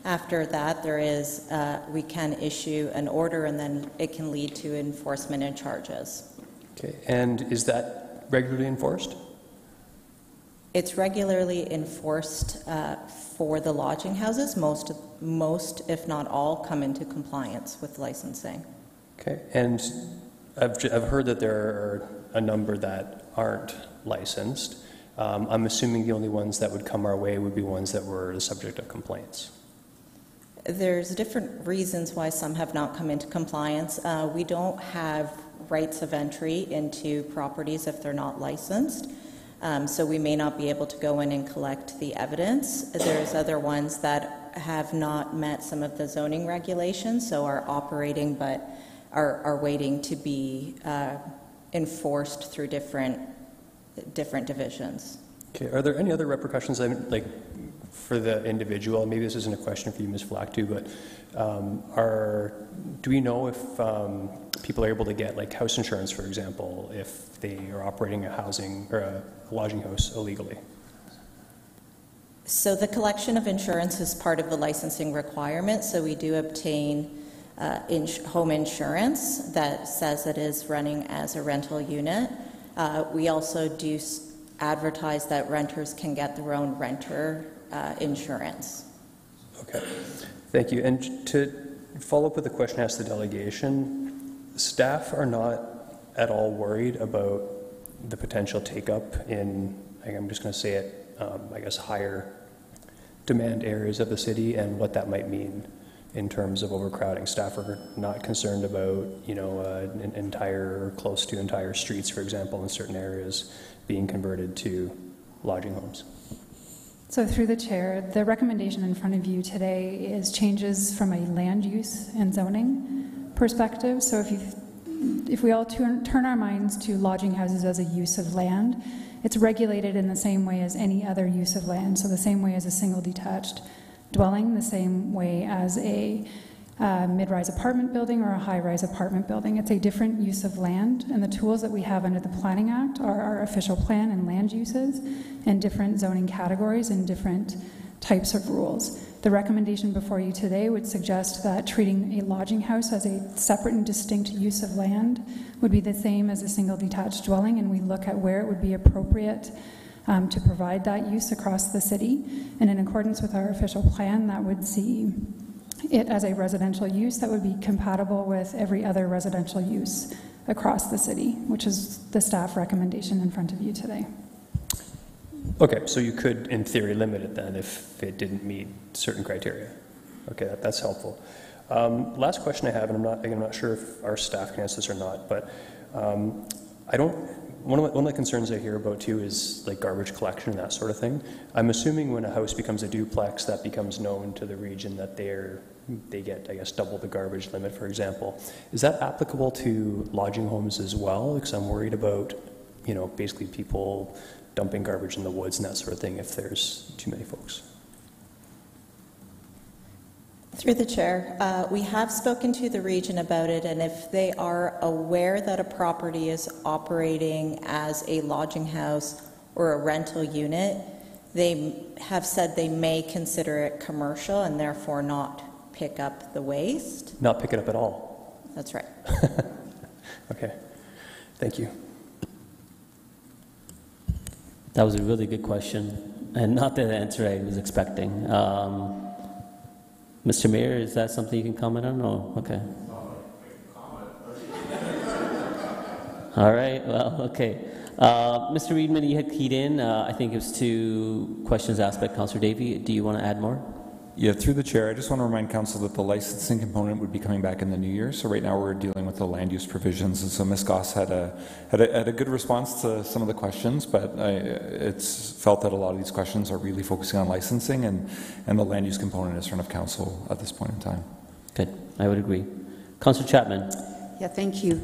After that, there is we can issue an order, and then it can lead to enforcement and charges. Okay. And is that regularly enforced? It's regularly enforced for the lodging houses. Most, if not all, come into compliance with licensing. Okay. And I've heard that there are a number that aren't licensed. I'm assuming the only ones that would come our way would be ones that were the subject of complaints. There's different reasons why some have not come into compliance. We don't have rights of entry into properties if they're not licensed. So we may not be able to go in and collect the evidence. There's other ones that have not met some of the zoning regulations, so are operating but are waiting to be enforced through different divisions. Okay. Are there any other repercussions? for the individual, maybe this isn't a question for you, Ms. Flack, too, but do we know if people are able to get like house insurance, for example, if they are operating a housing or a lodging house illegally? So the collection of insurance is part of the licensing requirement, so we do obtain home insurance that says it is running as a rental unit. We also do advertise that renters can get their own renter insurance. Okay, thank you. And to follow up with the question asked the delegation, staff are not at all worried about the potential take-up in, I'm just going to say it, I guess, higher demand areas of the city and what that might mean in terms of overcrowding. Staff are not concerned about, you know, an entire, close to entire streets, for example, in certain areas being converted to lodging homes. So through the chair, the recommendation in front of you today is changes from a land use and zoning perspective. So if we all turn our minds to lodging houses as a use of land, it's regulated in the same way as any other use of land. So the same way as a single detached dwelling, the same way as a mid-rise apartment building or a high-rise apartment building. It's a different use of land, and the tools that we have under the Planning Act are our official plan and land uses and different zoning categories and different types of rules. The recommendation before you today would suggest that treating a lodging house as a separate and distinct use of land would be the same as a single detached dwelling, and we look at where it would be appropriate to provide that use across the city. And in accordance with our official plan, that would see it as a residential use that would be compatible with every other residential use across the city, which is the staff recommendation in front of you today. Okay, so you could, in theory, limit it then if it didn't meet certain criteria. Okay, that's helpful. Last question I have, and I'm not sure if our staff can answer this or not, but one of the concerns I hear about too is like garbage collection and that sort of thing. I'm assuming when a house becomes a duplex, that becomes known to the region that they get, I guess, double the garbage limit, for example. Is that applicable to lodging homes as well? Because I'm worried about, you know, basically people dumping garbage in the woods and that sort of thing if there's too many folks. Through the chair, we have spoken to the region about it, and if they are aware that a property is operating as a lodging house or a rental unit, they have said they may consider it commercial and therefore not pick up the waste. Not pick it up at all? That's right. Okay, thank you. That was a really good question, and not the answer I was expecting. Mr. Mayor, is that something you can comment on? Oh, okay. All right, well, okay. Mr. Reedman, you had keyed in. I think it was 2 questions asked by Councillor Davey. Do you want to add more? Yeah, through the chair, I just want to remind council that the licensing component would be coming back in the new year. So right now we're dealing with the land use provisions, and so Ms. Goss had a good response to some of the questions, but it's felt that a lot of these questions are really focusing on licensing, and the land use component is in front of council at this point in time. Good, I would agree. Councillor Chapman. Yeah, thank you.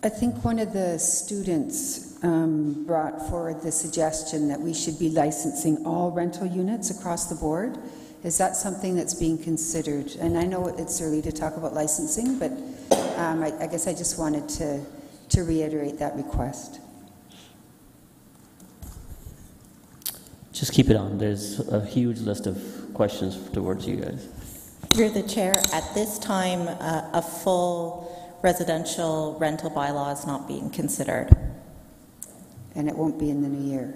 I think one of the students brought forward the suggestion that we should be licensing all rental units across the board. Is that something that's being considered? And I know it's early to talk about licensing, but I guess I just wanted to reiterate that request. Just keep it on. There's a huge list of questions towards you guys. Through the chair, at this time, a full residential rental bylaw is not being considered. And it won't be in the new year?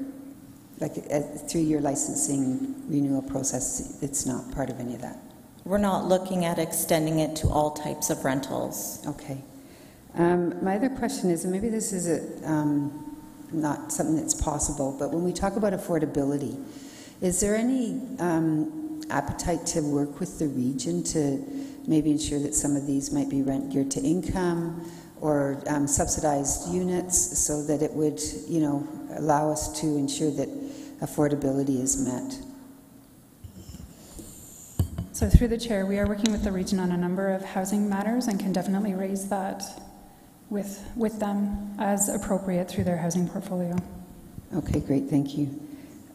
Like through your licensing renewal process, it's not part of any of that? We're not looking at extending it to all types of rentals. Okay. My other question is, and maybe this is not something that's possible, but when we talk about affordability, is there any appetite to work with the region to maybe ensure that some of these might be rent geared to income or subsidized units so that it would, you know, allow us to ensure that affordability is met? So through the chair, we are working with the region on a number of housing matters and can definitely raise that with them as appropriate through their housing portfolio. Okay, great, thank you.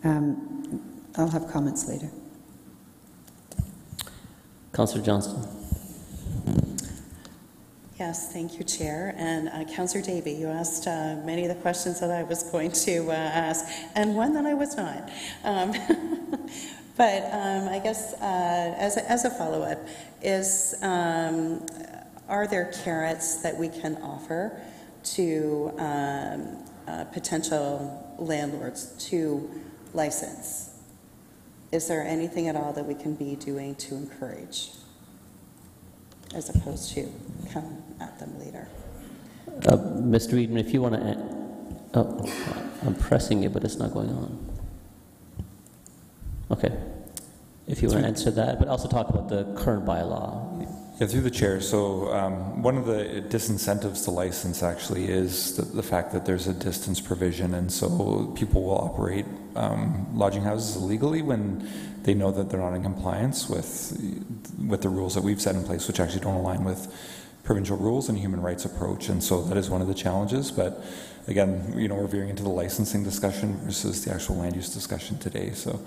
I'll have comments later. Councillor Johnston. Yes, thank you, Chair. And Councillor Davey, you asked many of the questions that I was going to ask, and one that I was not. But I guess as a follow-up, are there carrots that we can offer to potential landlords to license? Is there anything at all that we can be doing to encourage, as opposed to come at them later? Mr. Eden, if you want to... Oh, I'm pressing it, but it's not going on. Okay. If you want to answer that, but also talk about the current bylaw. Yeah, through the chair. So one of the disincentives to license actually is the fact that there's a distance provision, and so people will operate lodging houses illegally when they know that they're not in compliance with the rules that we've set in place, which actually don't align with provincial rules and human rights approach. And so that is one of the challenges. But again, we're veering into the licensing discussion versus the actual land use discussion today. So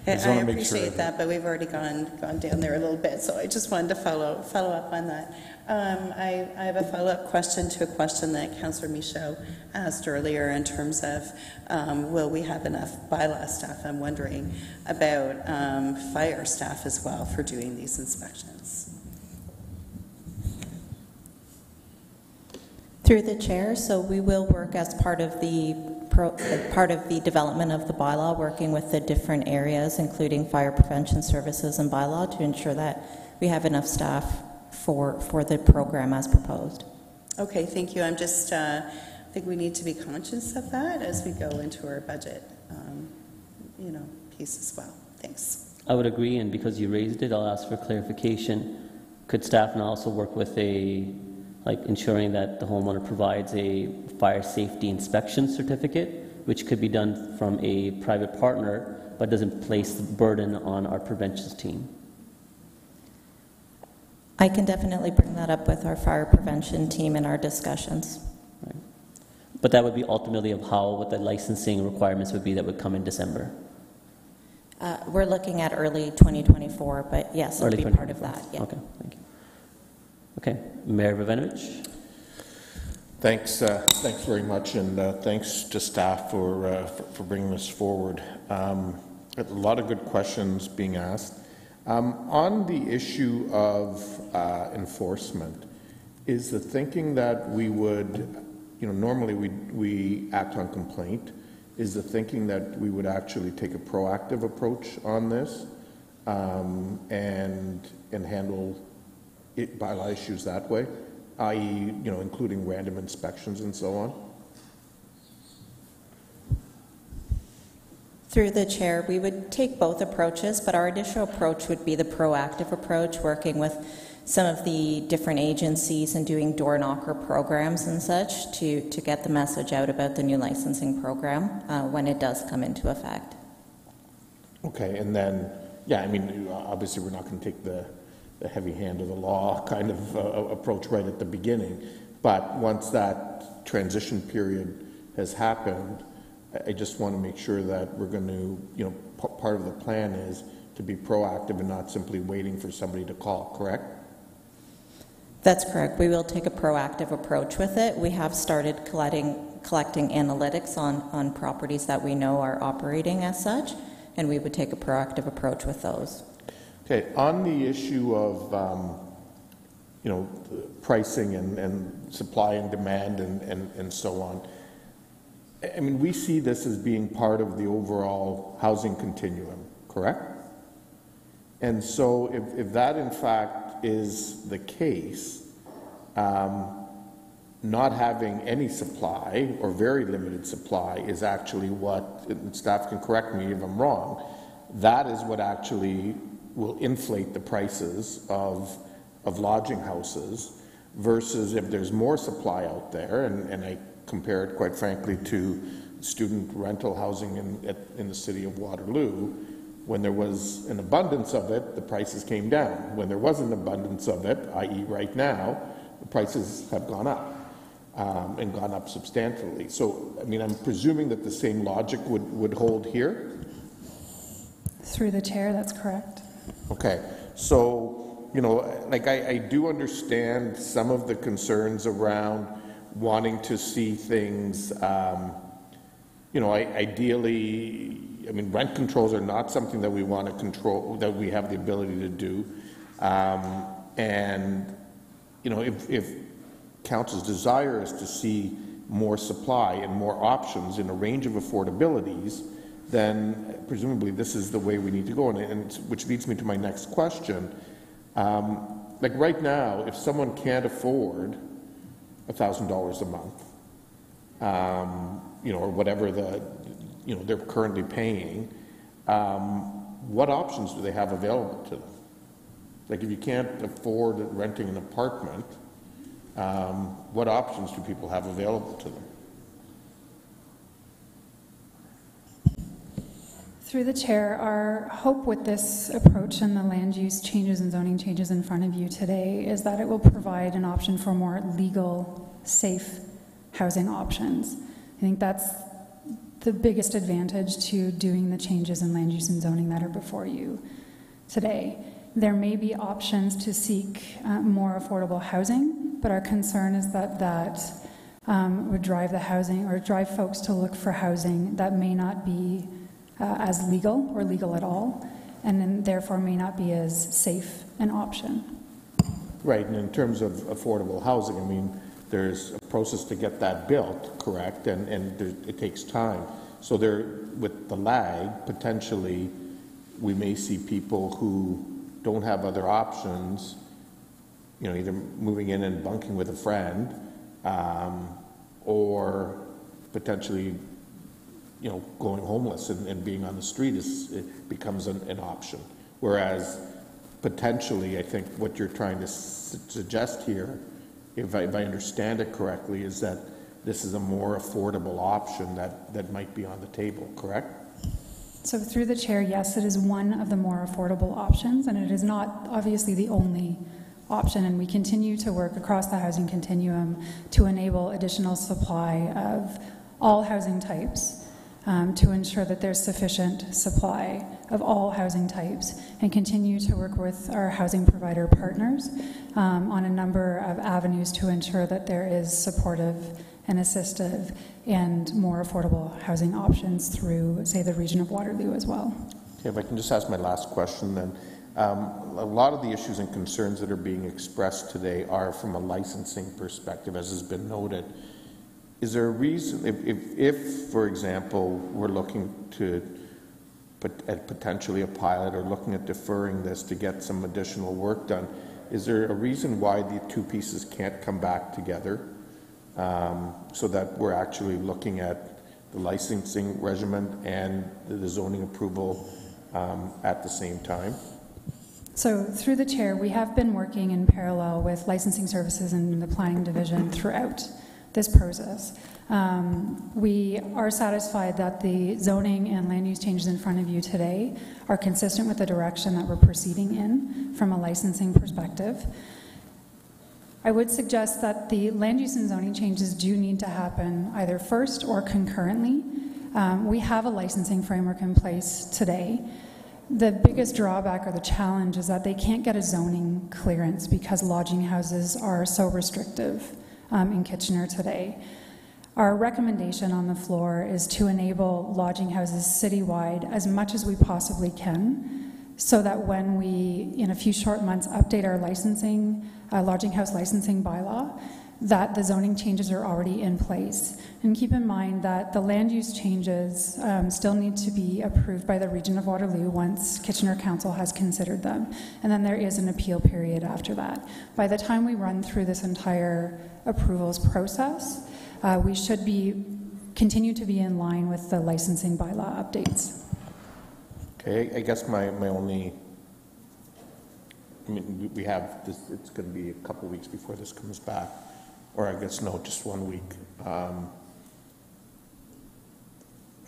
I appreciate that, but we've already gone down there a little bit, so I just wanted to follow up on that. I have a follow-up question to a question that Councillor Michaud asked earlier in terms of will we have enough bylaw staff? I'm wondering about fire staff as well for doing these inspections. Through the chair, so we will work as part of the development of the bylaw, working with the different areas, including fire prevention services and bylaw, to ensure that we have enough staff for the program as proposed. Okay, thank you. I'm just, I think we need to be conscious of that as we go into our budget, piece as well. Thanks. I would agree, and because you raised it, I'll ask for clarification. Could staff now also work with ensuring that the homeowner provides a fire safety inspection certificate, which could be done from a private partner, but doesn't place the burden on our prevention team? I can definitely bring that up with our fire prevention team in our discussions. Right. But that would be ultimately of what the licensing requirements would be that would come in December. We're looking at early 2024, but yes, it'll be part of that. Yeah. Okay, thank you. Okay, Mayor Voinovich. Thanks very much, and thanks to staff for bringing this forward. A lot of good questions being asked. On the issue of enforcement, is the thinking that we would, normally we act on complaint, is the thinking that we would actually take a proactive approach on this and handle bylaw issues that way, i.e., including random inspections and so on? Through the chair, we would take both approaches, but our initial approach would be the proactive approach, working with some of the different agencies and doing door knocker programs and such to get the message out about the new licensing program when it does come into effect. Okay, and then, obviously we're not going to take the heavy hand of the law kind of approach right at the beginning, but once that transition period has happened, I just want to make sure that we're going to, part of the plan is to be proactive and not simply waiting for somebody to call, correct? That's correct. We will take a proactive approach with it. We have started collecting analytics on properties that we know are operating as such, and we would take a proactive approach with those. Okay, on the issue of pricing and supply and demand and so on, I mean, we see this as being part of the overall housing continuum, correct? And so if that in fact is the case, not having any supply or very limited supply is actually what, and staff can correct me if I'm wrong, that is what actually will inflate the prices of lodging houses versus if there's more supply out there, and I compare it quite frankly to student rental housing in the city of Waterloo. When there was an abundance of it, the prices came down. When there wasn't an abundance of it, i.e. right now, the prices have gone up. and gone up substantially. So, I mean, I'm presuming that the same logic would hold here? Through the chair, that's correct. Okay, so, you know, like I do understand some of the concerns around wanting to see things, you know, ideally, I mean, rent controls are not something that we want to control, that we have the ability to do. And, you know, if council's desire is to see more supply and more options in a range of affordabilities, then presumably this is the way we need to go. And which leads me to my next question. Like right now, if someone can't afford $1,000 a month, you know, or whatever they're currently paying, what options do they have available to them? Like if you can't afford renting an apartment, what options do people have available to them? Through the chair, our hope with this approach and the land use changes and zoning changes in front of you today is that it will provide an option for more legal, safe housing options. I think that's the biggest advantage to doing the changes in land use and zoning that are before you today. There may be options to seek more affordable housing, but our concern is that that would drive the housing or drive folks to look for housing that may not be as legal or legal at all, and then therefore may not be as safe an option. Right, and in terms of affordable housing, I mean, there's a process to get that built, correct, and it takes time. So there, with the lag, potentially, we may see people who don't have other options, you know, either moving in and bunking with a friend, or potentially, you know, going homeless and being on the street it becomes an option. Whereas potentially, I think what you're trying to suggest here, if I understand it correctly, is that this is a more affordable option that might be on the table, correct? So through the chair, yes, it is one of the more affordable options, and it is not obviously the only option, and we continue to work across the housing continuum to enable additional supply of all housing types, to ensure that there's sufficient supply of all housing types, and continue to work with our housing provider partners on a number of avenues to ensure that there is supportive and assistive and more affordable housing options through, say, the region of Waterloo as well. Okay, if I can just ask my last question then. A lot of the issues and concerns that are being expressed today are from a licensing perspective, as has been noted. Is there a reason, if for example, we're looking to at potentially a pilot or looking at deferring this to get some additional work done, is there a reason why the two pieces can't come back together so that we're actually looking at the licensing regimen and the zoning approval at the same time? So through the chair, we have been working in parallel with licensing services and the planning division throughout this process. We are satisfied that the zoning and land use changes in front of you today are consistent with the direction that we're proceeding in from a licensing perspective. I would suggest that the land use and zoning changes do need to happen either first or concurrently. We have a licensing framework in place today. The biggest drawback or the challenge is that they can't get a zoning clearance because lodging houses are so restrictive in Kitchener today. Our recommendation on the floor is to enable lodging houses citywide as much as we possibly can, so that when we, in a few short months, update our licensing, lodging house licensing bylaw, that the zoning changes are already in place. And keep in mind that the land use changes still need to be approved by the region of Waterloo once Kitchener Council has considered them. And then there is an appeal period after that. By the time we run through this entire approvals process, we should continue to be in line with the licensing bylaw updates. Okay, I guess my only, I mean, we have this, it's going to be a couple weeks before this comes back, or I guess no, just 1 week. I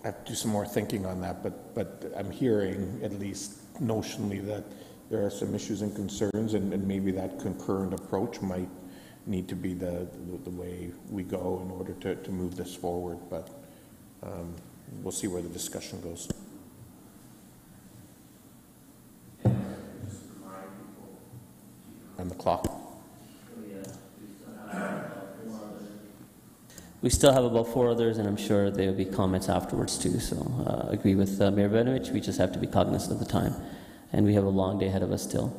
have to do some more thinking on that, but I'm hearing, at least notionally, that there are some issues and concerns, and maybe that concurrent approach might need to be the way we go in order to move this forward, but we'll see where the discussion goes. On the clock. We still have about 4 others, and I'm sure there will be comments afterwards too. So I agree with Mayor Benovich. We just have to be cognizant of the time, and we have a long day ahead of us still.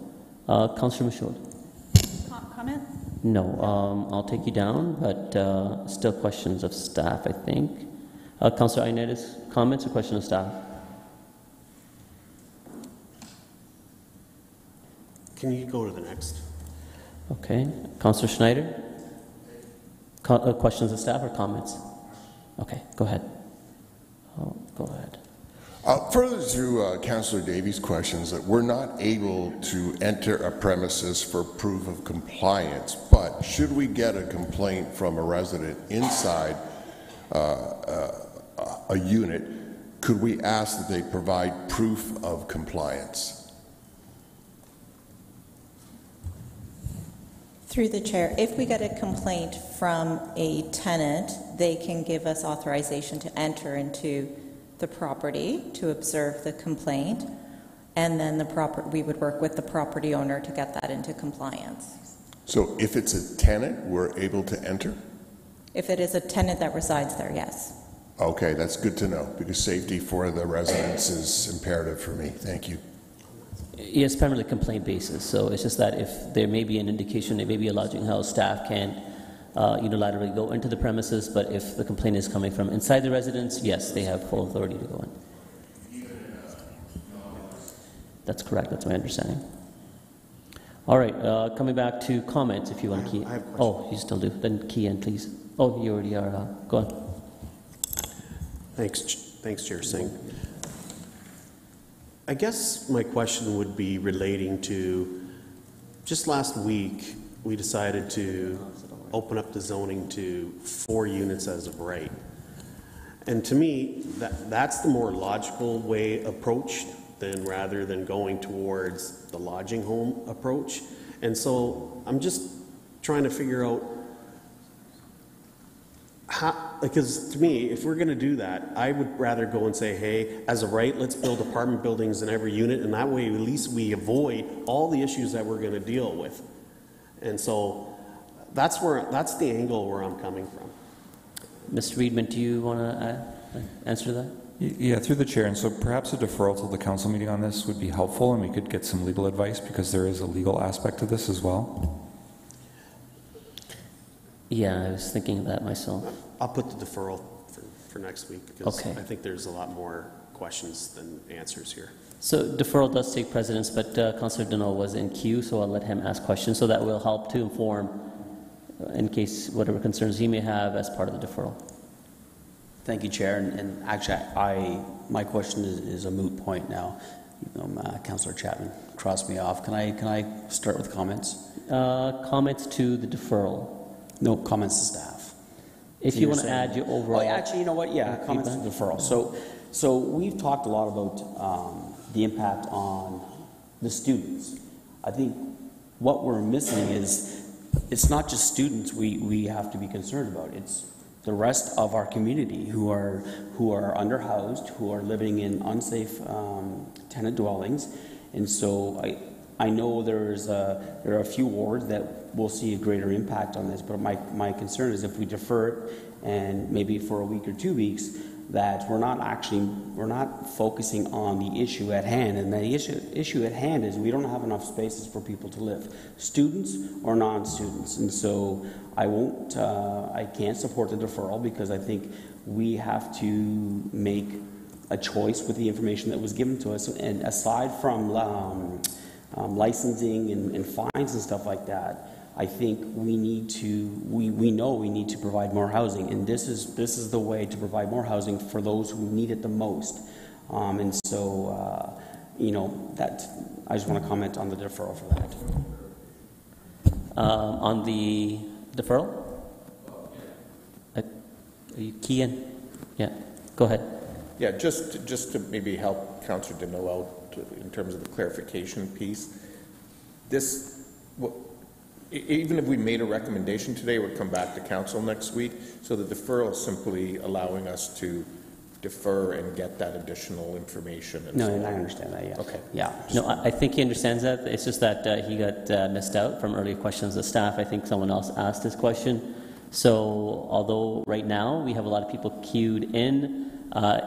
Councillor Michaud. Comment? No, I'll take you down, but still questions of staff, I think. Councillor Ioannidis, comments or question of staff? Can you go to the next? Okay. Councillor Schneider? Questions of staff or comments? Okay, go ahead. Go ahead. Further to Councillor Davies' questions, that we're not able to enter a premises for proof of compliance, but should we get a complaint from a resident inside a unit, could we ask that they provide proof of compliance? Through the chair, if we get a complaint from a tenant, they can give us authorization to enter into the property to observe the complaint, and then we would work with the property owner to get that into compliance. So if it's a tenant, we're able to enter? If it is a tenant that resides there, yes. Okay, that's good to know, because safety for the residents is imperative for me. Thank you. Yes, primarily complaint basis. So it's just that if there may be an indication, there may be a lodging house, staff can't unilaterally go into the premises, but if the complaint is coming from inside the residence, yes, they have full authority to go in. That's correct. That's my understanding. All right, coming back to comments, if you want to key. Oh, you still do. Then key in, please. Oh, you already are. Go on. Thanks, Chair Singh. I guess my question would be relating to, just last week, we decided to open up the zoning to 4 units as of right. And to me, that's the more logical way approach rather than going towards the lodging home approach. And so I'm just trying to figure out how, because to me, if we're going to do that, I would rather go and say, hey, as of right, let's build apartment buildings in every unit, and that way at least we avoid all the issues that we're going to deal with. And so that's the angle where I'm coming from. Mr. Reedman, do you want to answer that? Yeah, through the chair, and so perhaps a deferral to the council meeting on this would be helpful, and we could get some legal advice, because there is a legal aspect to this as well. Yeah, I was thinking of that myself. I'll put the deferral for next week, because I think there's a lot more questions than answers here. So deferral does take precedence, but Councillor Donnell was in queue, so I'll let him ask questions, so that will help to inform in case whatever concerns he may have as part of the deferral. Thank you, Chair. And actually, my question is a moot point now. Councillor Chapman crossed me off. Can I start with comments? Comments to the deferral. No, comments to staff. If you want to add your overall... Oh, actually, you know what? Yeah, comments to deferral. So we've talked a lot about the impact on the students. I think what we're missing is it's not just students we have to be concerned about. It's the rest of our community who are underhoused, who are living in unsafe tenant dwellings. And so I know there are a few wards that will see a greater impact on this, but my concern is if we defer it and maybe for a week or 2 weeks, that we're not focusing on the issue at hand. And the issue at hand is we don't have enough spaces for people to live, students or non-students. And so I can't support the deferral, because I think we have to make a choice with the information that was given to us. And aside from licensing and fines and stuff like that, I think we need to, we know we need to provide more housing, and this is the way to provide more housing for those who need it the most. And so, that I just want to comment on the deferral for that. On the deferral? Are you key in? Yeah, go ahead. Yeah, just to maybe help Councillor Donnell out in terms of the clarification piece. even if we made a recommendation today, it would come back to council next week. So the deferral is simply allowing us to defer and get that additional information. And No, so and I on. understand that, yeah. Okay. Yeah. No, I think he understands that. It's just that he got missed out from earlier questions of staff. I think someone else asked this question. So although right now we have a lot of people queued in,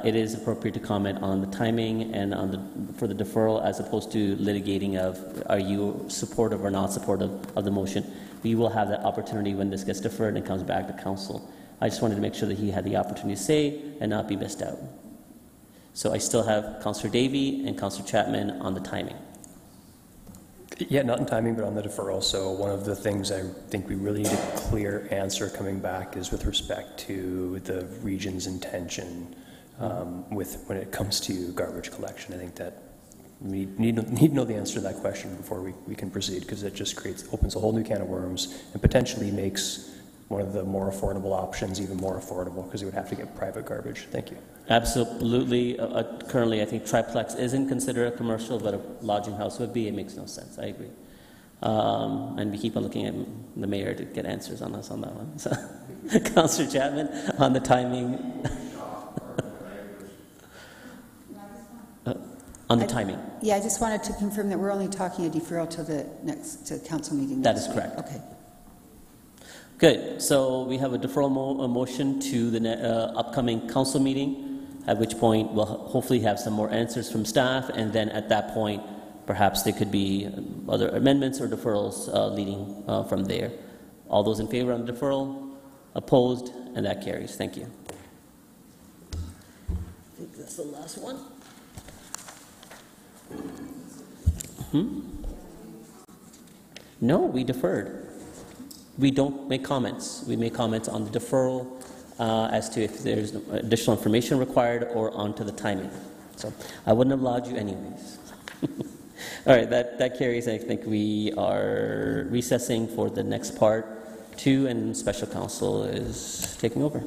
it is appropriate to comment on the timing and on for the deferral as opposed to litigating of are you supportive or not supportive of the motion. We will have that opportunity when this gets deferred and comes back to council. I just wanted to make sure that he had the opportunity to say and not be missed out. So I still have Councillor Davey and Councillor Chapman on the timing. Yeah, not in timing, but on the deferral. So one of the things I think we really need a clear answer coming back is with respect to the region's intention with when it comes to garbage collection. I think that we need to know the answer to that question before we can proceed, because it just opens a whole new can of worms and potentially makes one of the more affordable options even more affordable, because you would have to get private garbage. Thank you. Absolutely. Currently, I think triplex isn't considered a commercial, but a lodging house would be. It makes no sense. I agree. And we keep on looking at the mayor to get answers on us on that one. So, Councillor Chapman, on the timing. On the timing. Yeah, I just wanted to confirm that we're only talking a deferral till the next council meeting. That is correct. Okay. Good. So we have a deferral motion to the upcoming council meeting, at which point we'll hopefully have some more answers from staff, and then at that point, perhaps there could be other amendments or deferrals leading from there. All those in favor on the deferral? Opposed? And that carries. Thank you. I think that's the last one. No, we deferred. We don't make comments. We make comments on the deferral as to if there's additional information required or onto the timing. So I wouldn't have allowed you anyways. All right, that carries. I think we are recessing for the next part 2, and special counsel is taking over.